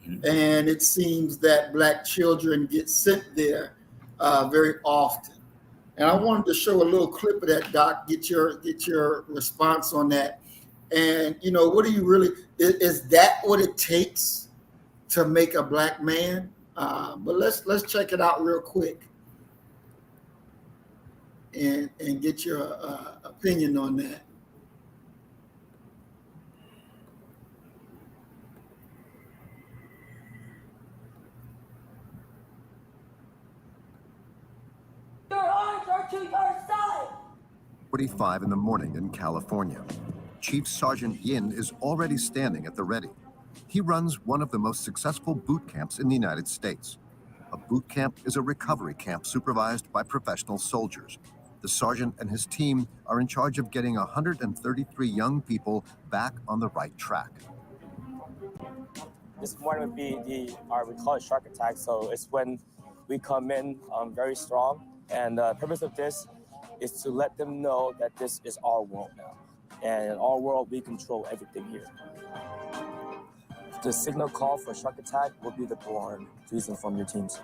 And it seems that Black children get sent there very often. And I wanted to show a little clip of that, Doc. Get your response on that. And what do you really is that what it takes to make a Black man? But let's check it out real quick and get your opinion on that. Your arms are to your side. 45 in the morning in California. Chief Sergeant Yin is already standing at the ready. He runs one of the most successful boot camps in the United States. A boot camp is a recovery camp supervised by professional soldiers. The sergeant and his team are in charge of getting 133 young people back on the right track. This morning would be we call it shark attack. So it's when we come in very strong. And the purpose of this is to let them know that this is our world now. And in our world, we control everything here. The signal call for shark attack will be the alarm. Please inform your teams.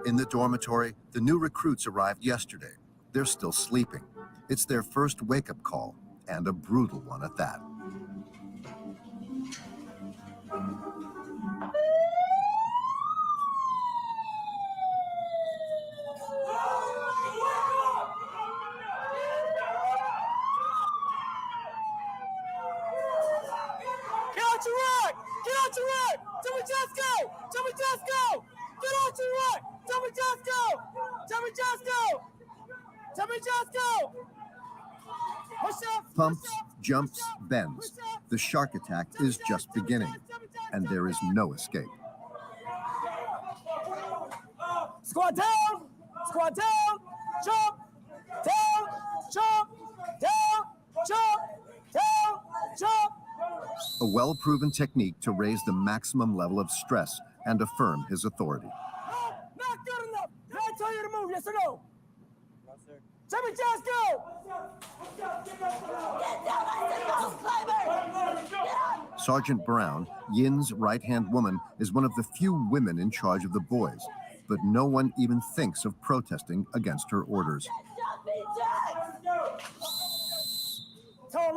In the dormitory, the new recruits arrived yesterday. They're still sleeping. It's their first wake-up call, and a brutal one at that. Get out to run! Get out to run! Somebody just go! Somebody just go! Get out to run! Somebody just go! Somebody just go! Somebody just go! Pumps, jumps, bends. The shark attack is just beginning, and there is no escape. Squat down! Squat down! Jump! Down! Jump! Down! Jump! Down! Jump! A well-proven technique to raise the maximum level of stress and affirm his authority. No, not good enough! Did I tell you to move, yes or no? No, sir. Somebody just go! Get down, I said, no, climber! Get up! Sergeant Brown, Yin's right-hand woman, is one of the few women in charge of the boys, but no one even thinks of protesting against her orders. Stop me, Jack! To line!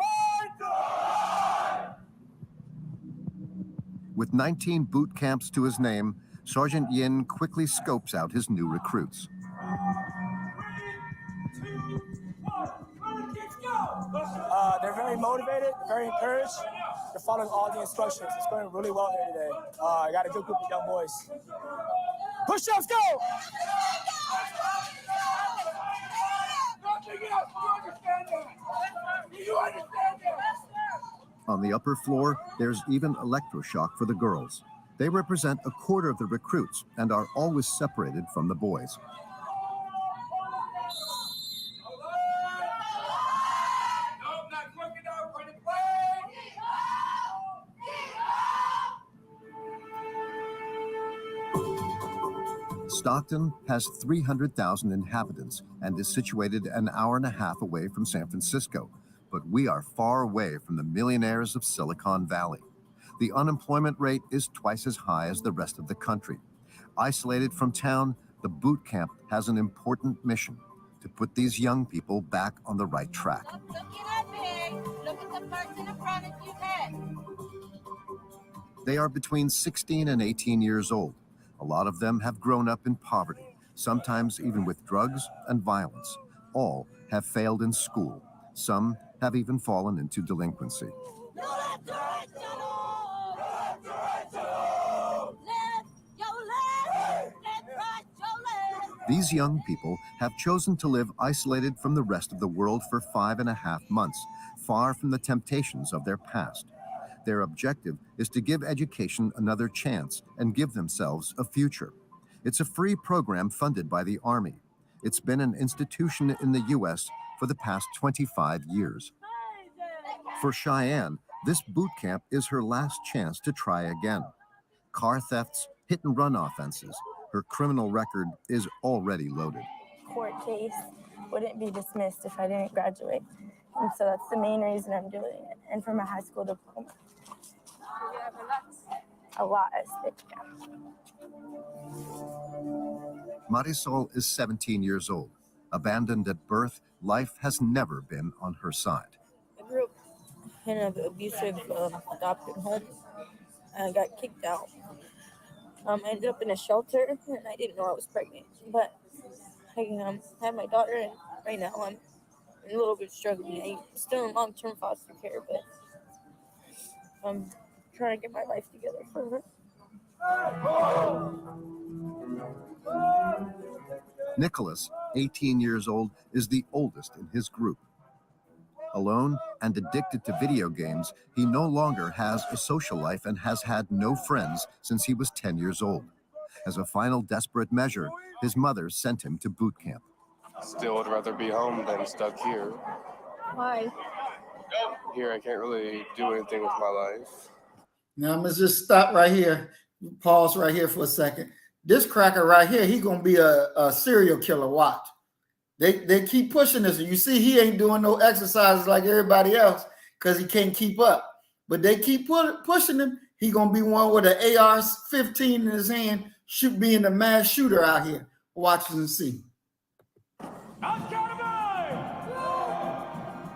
With 19 boot camps to his name, Sergeant Yin quickly scopes out his new recruits. 3, 2, 1, let's go! They're very motivated, very encouraged. They're following all the instructions. It's going really well here today. I got a good group of young boys. Push-ups, go! You understand that? On the upper floor, there's even electroshock for the girls. They represent a quarter of the recruits and are always separated from the boys. Stockton has 300,000 inhabitants and is situated an hour and a half away from San Francisco, but we are far away from the millionaires of Silicon Valley. The unemployment rate is twice as high as the rest of the country. Isolated from town, the boot camp has an important mission: to put these young people back on the right track. Look it up, Peg. Look at the person in front of you next. They are between 16 and 18 years old. A lot of them have grown up in poverty, sometimes even with drugs and violence. All have failed in school. Some have even fallen into delinquency. These young people have chosen to live isolated from the rest of the world for 5.5 months, far from the temptations of their past. Their objective is to give education another chance and give themselves a future. It's a free program funded by the Army. It's been an institution in the U.S. for the past 25 years. For Cheyenne, this boot camp is her last chance to try again. Car thefts, hit-and-run offenses. Her criminal record is already loaded. Court case wouldn't be dismissed if I didn't graduate. And so that's the main reason I'm doing it. And for my high school diploma. A lot at stake. Marisol is 17 years old. Abandoned at birth, life has never been on her side. I grew up in an abusive adopted home. I got kicked out. I ended up in a shelter, and I didn't know I was pregnant. But I had my daughter, and right now I'm a little bit struggling. I'm still in long-term foster care, but I'm trying to get my life together for her. Nicholas, 18 years old, is the oldest in his group. Alone and addicted to video games, he no longer has a social life and has had no friends since he was 10 years old. As a final desperate measure, his mother sent him to boot camp. Still would rather be home than stuck here. Why? Here I can't really do anything with my life. Now I'm gonna just stop right here, pause right here for a second. This cracker right here, he gonna be a serial killer. Watch. They keep pushing this. You see, he ain't doing no exercises like everybody else because he can't keep up. But they keep pushing him. He gonna be one with an AR-15 in his hand, being a mass shooter out here. Watch and see.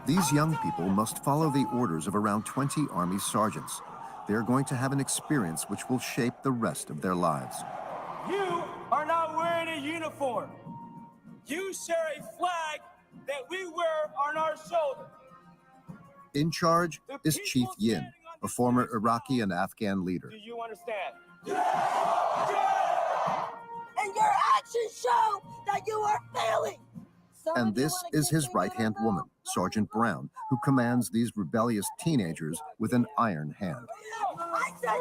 These young people must follow the orders of around 20 Army sergeants. They're going to have an experience which will shape the rest of their lives. You are not wearing a uniform. You share a flag that we wear on our shoulder. In charge is Chief Yin, a former Iraqi and Afghan leader. Do you understand? And your actions show that you are failing. And this is his right-hand woman, Sergeant Brown, who commands these rebellious teenagers with an iron hand. I said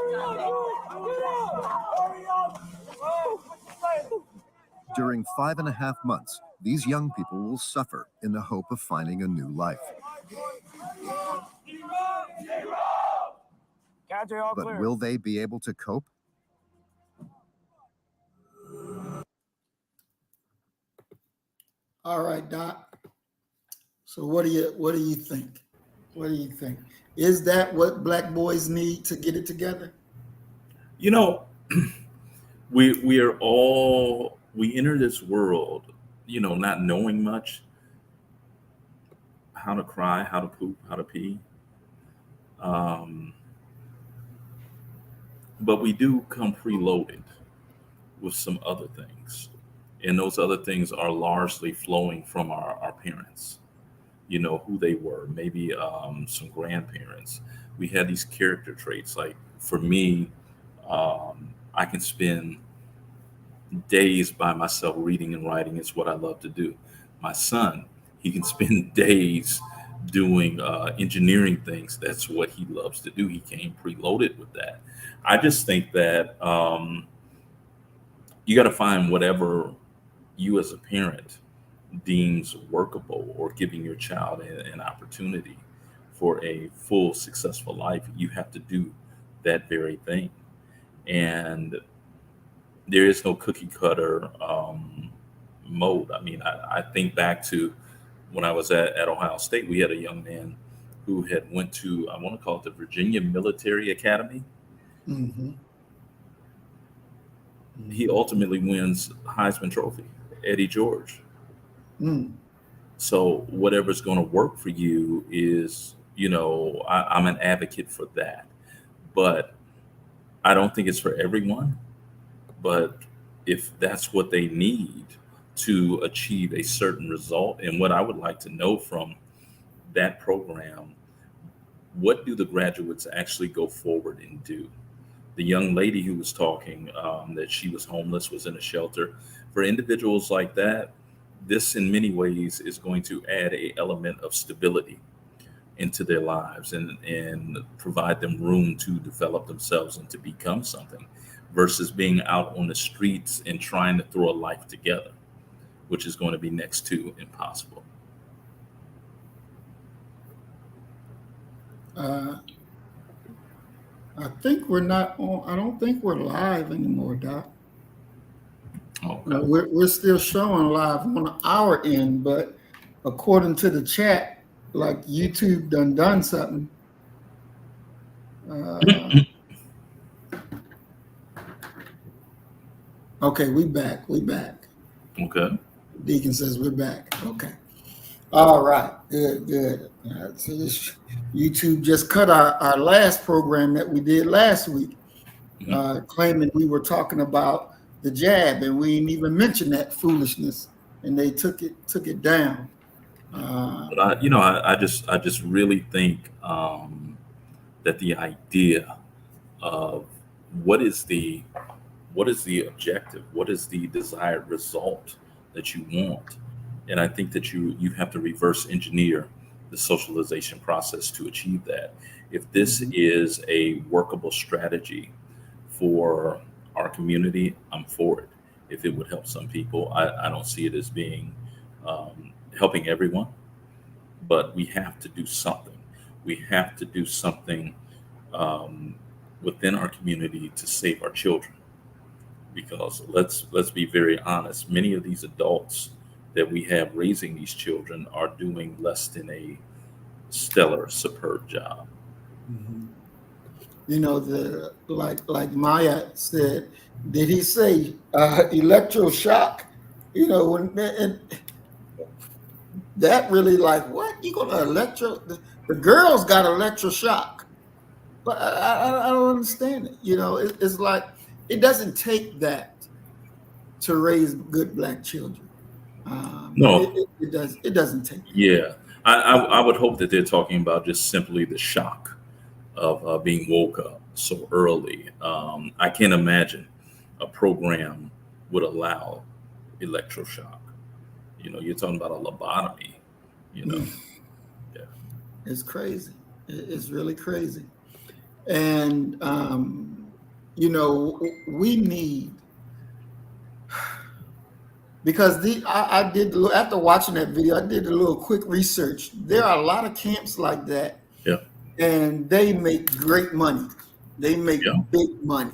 During 5.5 months, these young people will suffer in the hope of finding a new life. But will they be able to cope? All right, Doc. So what do you think? What do you think? Is that what black boys need to get it together? You know, we enter this world, not knowing much, how to cry, how to poop, how to pee. But we do come preloaded with some other things. And those other things are largely flowing from our parents, who they were, maybe some grandparents. We had these character traits. Like for me, I can spend days by myself reading and writing. It's what I love to do. My son, he can spend days doing engineering things. That's what he loves to do. He came preloaded with that. I just think that you got to find whatever you as a parent deems workable, or giving your child an opportunity for a full successful life. You have to do that very thing. And there is no cookie cutter mode. I mean, I think back to when I was at Ohio State. We had a young man who had went to, I want to call it the Virginia Military Academy. Mm-hmm. He ultimately wins Heisman Trophy, Eddie George. So whatever's going to work for you is, I'm an advocate for that. But I don't think it's for everyone. But if that's what they need to achieve a certain result, and what I would like to know from that program, what do the graduates actually go forward and do? The young lady who was talking, that she was homeless, was in a shelter. For individuals like that, this in many ways is going to add an element of stability into their lives and provide them room to develop themselves and to become something, versus being out on the streets and trying to throw a life together. which is going to be next to impossible. I think we're not on. I don't think we're live anymore, Doc. Okay. We're still showing live on our end, but according to the chat, like YouTube done something. Okay, we back. Okay. Deacon says we're back. Okay. All right. Good. So YouTube just cut our last program that we did last week, claiming we were talking about the jab, and we didn't even mention that foolishness, and they took it down. But I just really think that the idea of what is the objective, what is the desired result that you want, and I think that you have to reverse engineer the socialization process to achieve that. If this is a workable strategy for our community, I'm for it. If it would help some people, I don't see it as being helping everyone, but we have to do something. We have to do something within our community to save our children. Because let's be very honest, many of these adults that we have raising these children are doing less than a stellar, superb job. You know, the like Maya said, did he say electroshock? You know, when and that really like what you gonna the girls got electroshock, but I don't understand it. You know, it's like it doesn't take that to raise good Black children. No. It doesn't take that. Yeah, I would hope that they're talking about just simply the shock of being woke up so early. I can't imagine a program would allow electroshock. You're talking about a lobotomy. Yeah. It's crazy. It's really crazy. And we need, because I did, after watching that video, I did a little quick research. There are a lot of camps like that. Yeah. And they make great money. They make big money.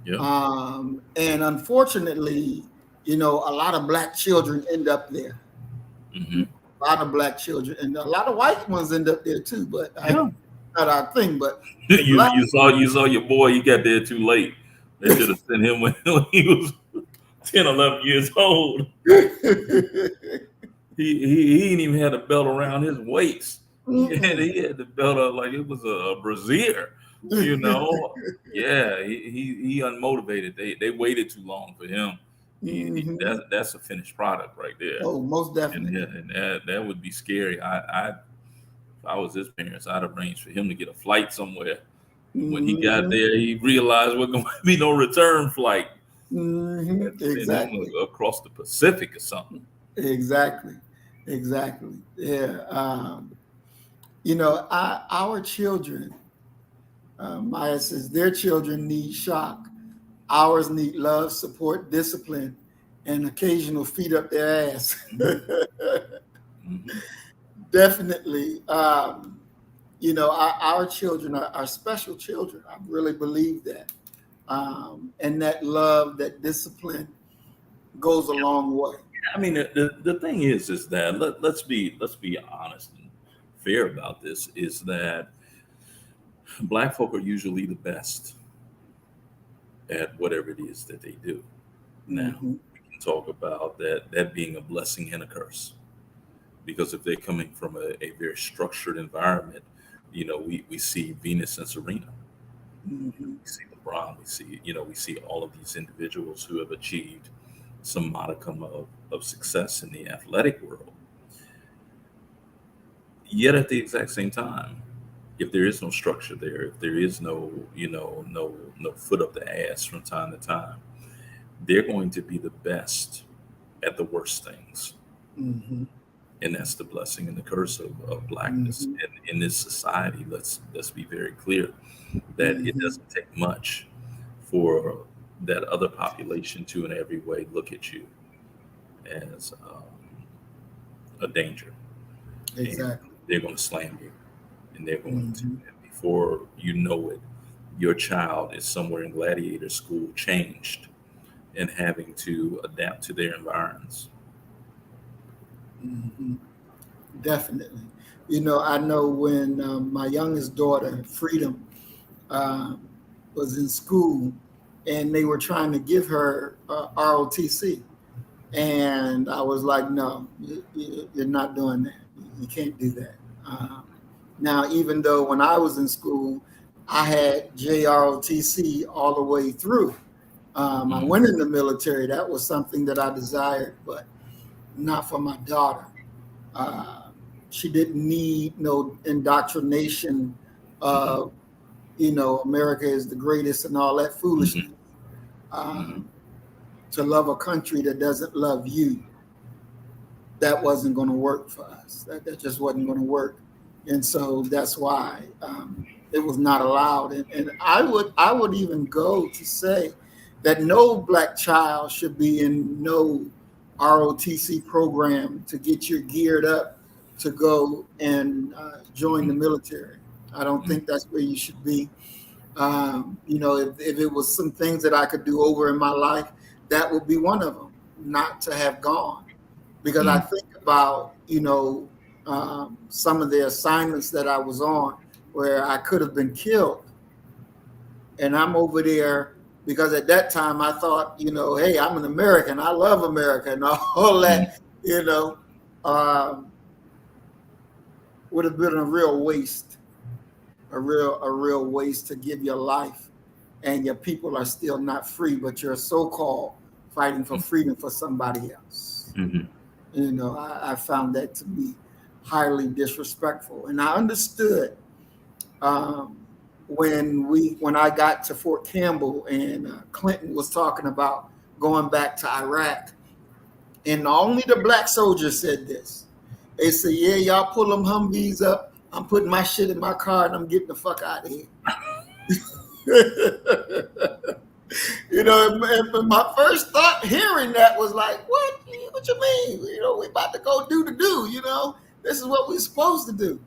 Yeah. And unfortunately, a lot of Black children end up there. Mm-hmm. A lot of Black children, and a lot of white ones end up there too. But not our thing. But you saw your boy. He got there too late. They should have sent him when he was 10, 11 years old. He ain't even had a belt around his waist. He had the belt up like it was a brassiere. Yeah, he unmotivated. They waited too long for him. That's a finished product right there. Oh, most definitely. And that would be scary. If I was his parents, I'd arrange for him to get a flight somewhere. When he got there, he realized there wasn't going to be no return flight. Exactly. Across the Pacific or something. Exactly. Yeah. Our children, Maya says, their children need shock. Ours need love, support, discipline, and occasional feet up their ass. Definitely. Our children are special children. I really believe that. And that love, that discipline goes a long way. I mean, the thing is that let's be honest and fair about this, is that Black folk are usually the best at whatever it is that they do. Now, we can talk about that being a blessing and a curse, because if they're coming from a very structured environment, we see Venus and Serena. We see LeBron. We see all of these individuals who have achieved some modicum of success in the athletic world. Yet at the exact same time, if there is no structure there, if there is no foot up the ass from time to time, they're going to be the best at the worst things. And that's the blessing and the curse of Blackness. And in this society, let's be very clear that it doesn't take much for that other population to in every way look at you as a danger. Exactly. And they're going to slam you, and they're going to, Mhm. and before you know it, your child is somewhere in gladiator school, changed and having to adapt to their environs. Mhm. Definitely. You know, I know when my youngest daughter, Freedom, um, was in school, and they were trying to give her ROTC. And I was like, no, you're not doing that. You can't do that. Now, even though when I was in school, I had JROTC all the way through. I went in the military. That was something that I desired, but not for my daughter. Uh, she didn't need no indoctrination of, America is the greatest and all that foolishness. Um, to love a country that doesn't love you, that wasn't going to work for us. That just wasn't going to work. And so that's why it was not allowed. And I would even go to say that no black child should be in no ROTC program to get you geared up to go and join the military. I don't think that's where you should be. If it was some things that I could do over in my life, that would be one of them, not to have gone. Because I think about, some of the assignments that I was on where I could have been killed. And I'm over there because at that time I thought, hey, I'm an American. I love America and all that, would have been a real waste, a real waste to give your life, and your people are still not free, but you're so-called fighting for freedom for somebody else. I found that to be highly disrespectful. And I understood when I got to Fort Campbell and Clinton was talking about going back to Iraq, and only the black soldiers said this. They said, yeah, y'all pull them Humvees up. I'm putting my shit in my car and I'm getting the fuck out of here. And my first thought hearing that was like, what you mean? We about to go do the do, this is what we're supposed to do.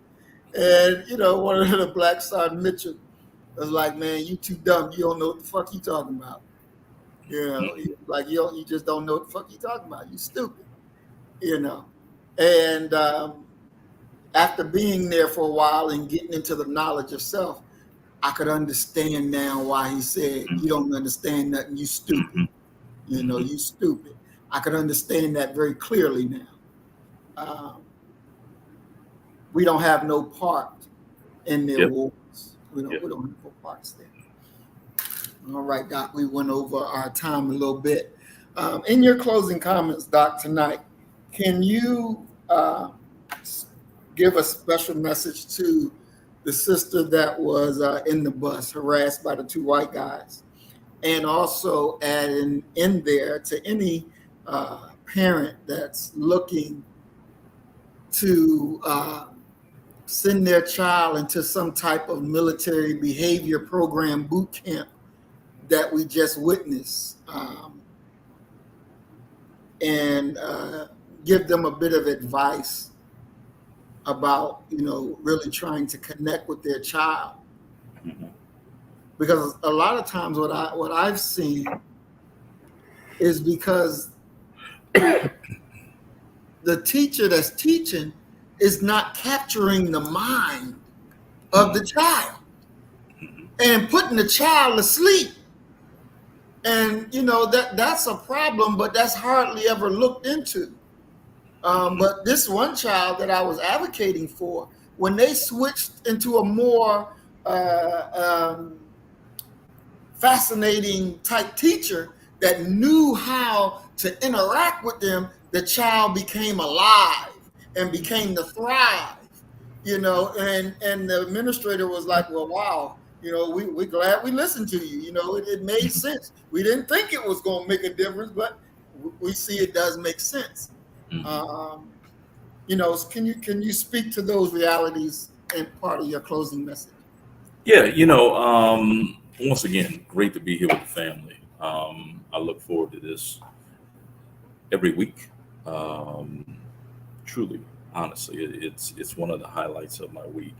And, one of the black son, Mitchell, was like, man, you too dumb. You don't know what the fuck you talking about. You just don't know what the fuck you talking about. You stupid, And after being there for a while and getting into the knowledge of self, I could understand now why he said, you don't understand nothing, you stupid. You stupid. I could understand that very clearly now. We don't have no part in their wars. We don't have no parts there. All right, Doc, we went over our time a little bit. In your closing comments, Doc, tonight, can you give a special message to the sister that was in the bus, harassed by the two white guys, and also add in there to any parent that's looking to send their child into some type of military behavior program boot camp that we just witnessed, and give them a bit of advice about, really trying to connect with their child. Because a lot of times what I've seen is because the teacher that's teaching is not capturing the mind of the child and putting the child asleep. And, that's a problem, but that's hardly ever looked into. But this one child that I was advocating for, when they switched into a more fascinating type teacher that knew how to interact with them, the child became alive and became to thrive, and the administrator was like, well, wow, we're glad we listened to you. It made sense. We didn't think it was going to make a difference, but we see it does make sense. Can you speak to those realities and part of your closing message? Yeah, once again, great to be here with the family. I look forward to this every week. Truly, honestly, it's one of the highlights of my week.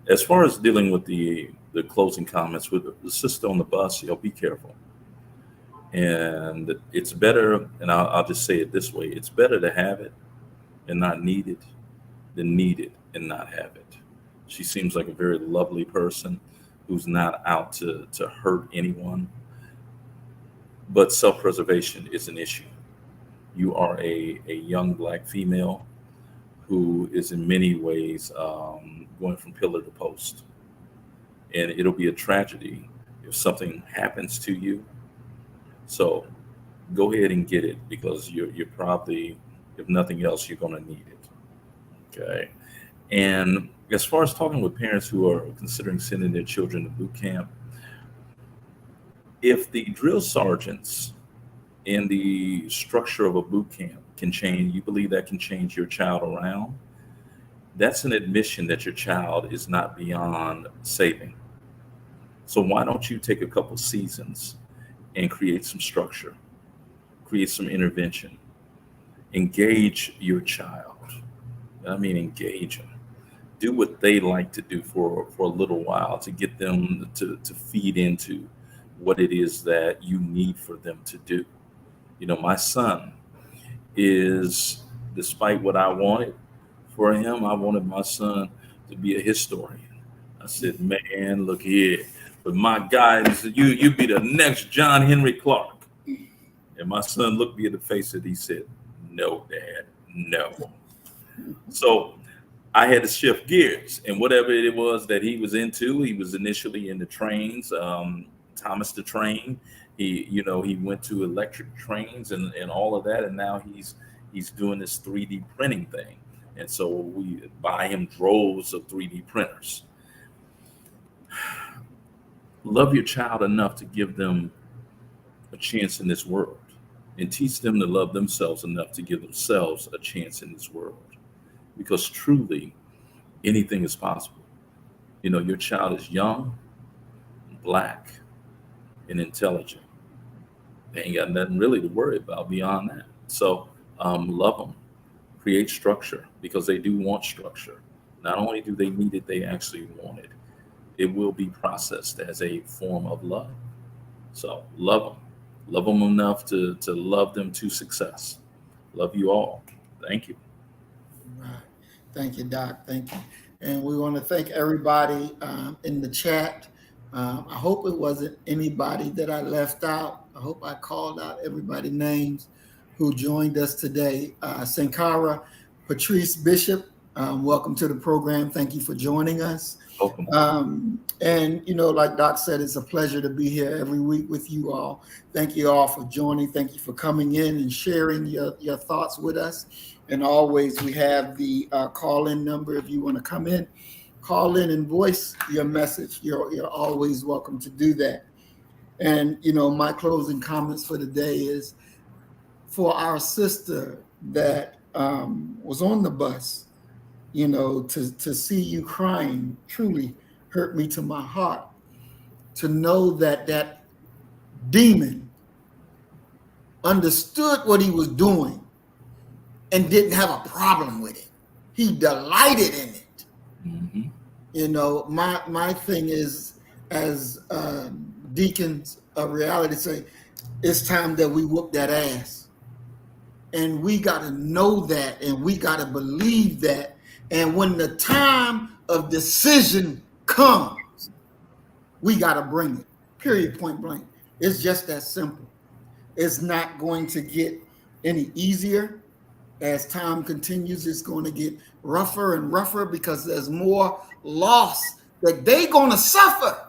As far as dealing with the closing comments with the sister on the bus, be careful. And it's better, and I'll just say it this way: it's better to have it and not need it than need it and not have it. She seems like a very lovely person who's not out to hurt anyone, but self-preservation is an issue. You are a young black female who is in many ways going from pillar to post. And it'll be a tragedy if something happens to you. So go ahead and get it because you're probably, if nothing else, you're going to need it. Okay. And as far as talking with parents who are considering sending their children to boot camp, if the drill sergeants and the structure of a boot camp can change, you believe that can change your child around, that's an admission that your child is not beyond saving. So why don't you take a couple seasons and create some structure, create some intervention, engage your child. I mean, engage them. Do what they like to do for a little while to get them to feed into what it is that you need for them to do. My son is, despite what I wanted for him, I wanted my son to be a historian. I said, man, look here. But my guidance, you be the next John Henry Clark. And my son looked me in the face and he said, no, Dad, no. So I had to shift gears. And whatever it was that he was into, he was initially into trains, Thomas the Train. He went to electric trains and all of that. And now he's doing this 3D printing thing. And so we buy him droves of 3D printers. Love your child enough to give them a chance in this world and teach them to love themselves enough to give themselves a chance in this world. Because truly, anything is possible. Your child is young, black, and intelligent. They ain't got nothing really to worry about beyond that. So love them, create structure because they do want structure. Not only do they need it, they actually want it. It will be processed as a form of love. So love them enough to love them to success. Love you all. Thank you. Right. Thank you, Doc. Thank you. And we want to thank everybody in the chat. I hope it wasn't anybody that I left out. I hope I called out everybody's names who joined us today. Sankara, Patrice Bishop, welcome to the program. Thank you for joining us. Welcome. And, like Doc said, it's a pleasure to be here every week with you all. Thank you all for joining. Thank you for coming in and sharing your thoughts with us. And always, we have the call-in number. If you want to come in, call in and voice your message. You're always welcome to do that. And, my closing comments for the day is for our sister that was on the bus, to see you crying truly hurt me to my heart. To know that demon understood what he was doing and didn't have a problem with it. He delighted in it. Mm-hmm. My thing is, as deacons of reality say, it's time that we whoop that ass. And we got to know that, and we got to believe that. And when the time of decision comes, we got to bring it, period, point blank. It's just that simple. It's not going to get any easier. As time continues, it's going to get rougher and rougher because there's more loss that they're going to suffer.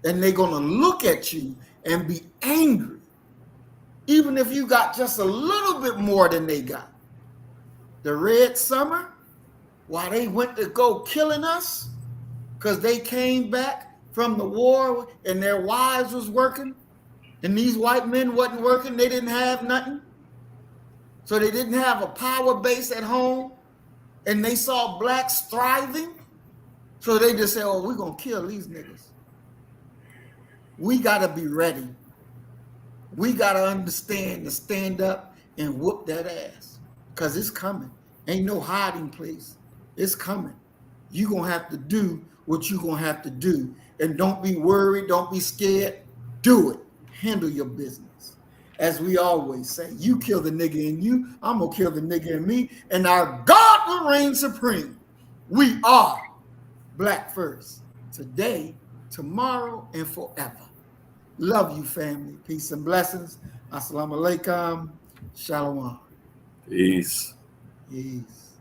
And they're going to look at you and be angry, even if you got just a little bit more than they got. The Red Summer, while they went to go killing us because they came back from the war and their wives was working and these white men wasn't working, they didn't have nothing. So they didn't have a power base at home and they saw blacks thriving. So they just said, oh, we're going to kill these niggas. We got to be ready. We got to understand to stand up and whoop that ass, because it's coming. Ain't no hiding place. It's coming. You're going to have to do what you're going to have to do. And don't be worried. Don't be scared. Do it. Handle your business. As we always say, you kill the nigga in you, I'm going to kill the nigga in me, and our God will reign supreme. We are Black first. Today, tomorrow, and forever. Love you, family. Peace and blessings. Assalamu alaikum. Shalom. Peace. Peace.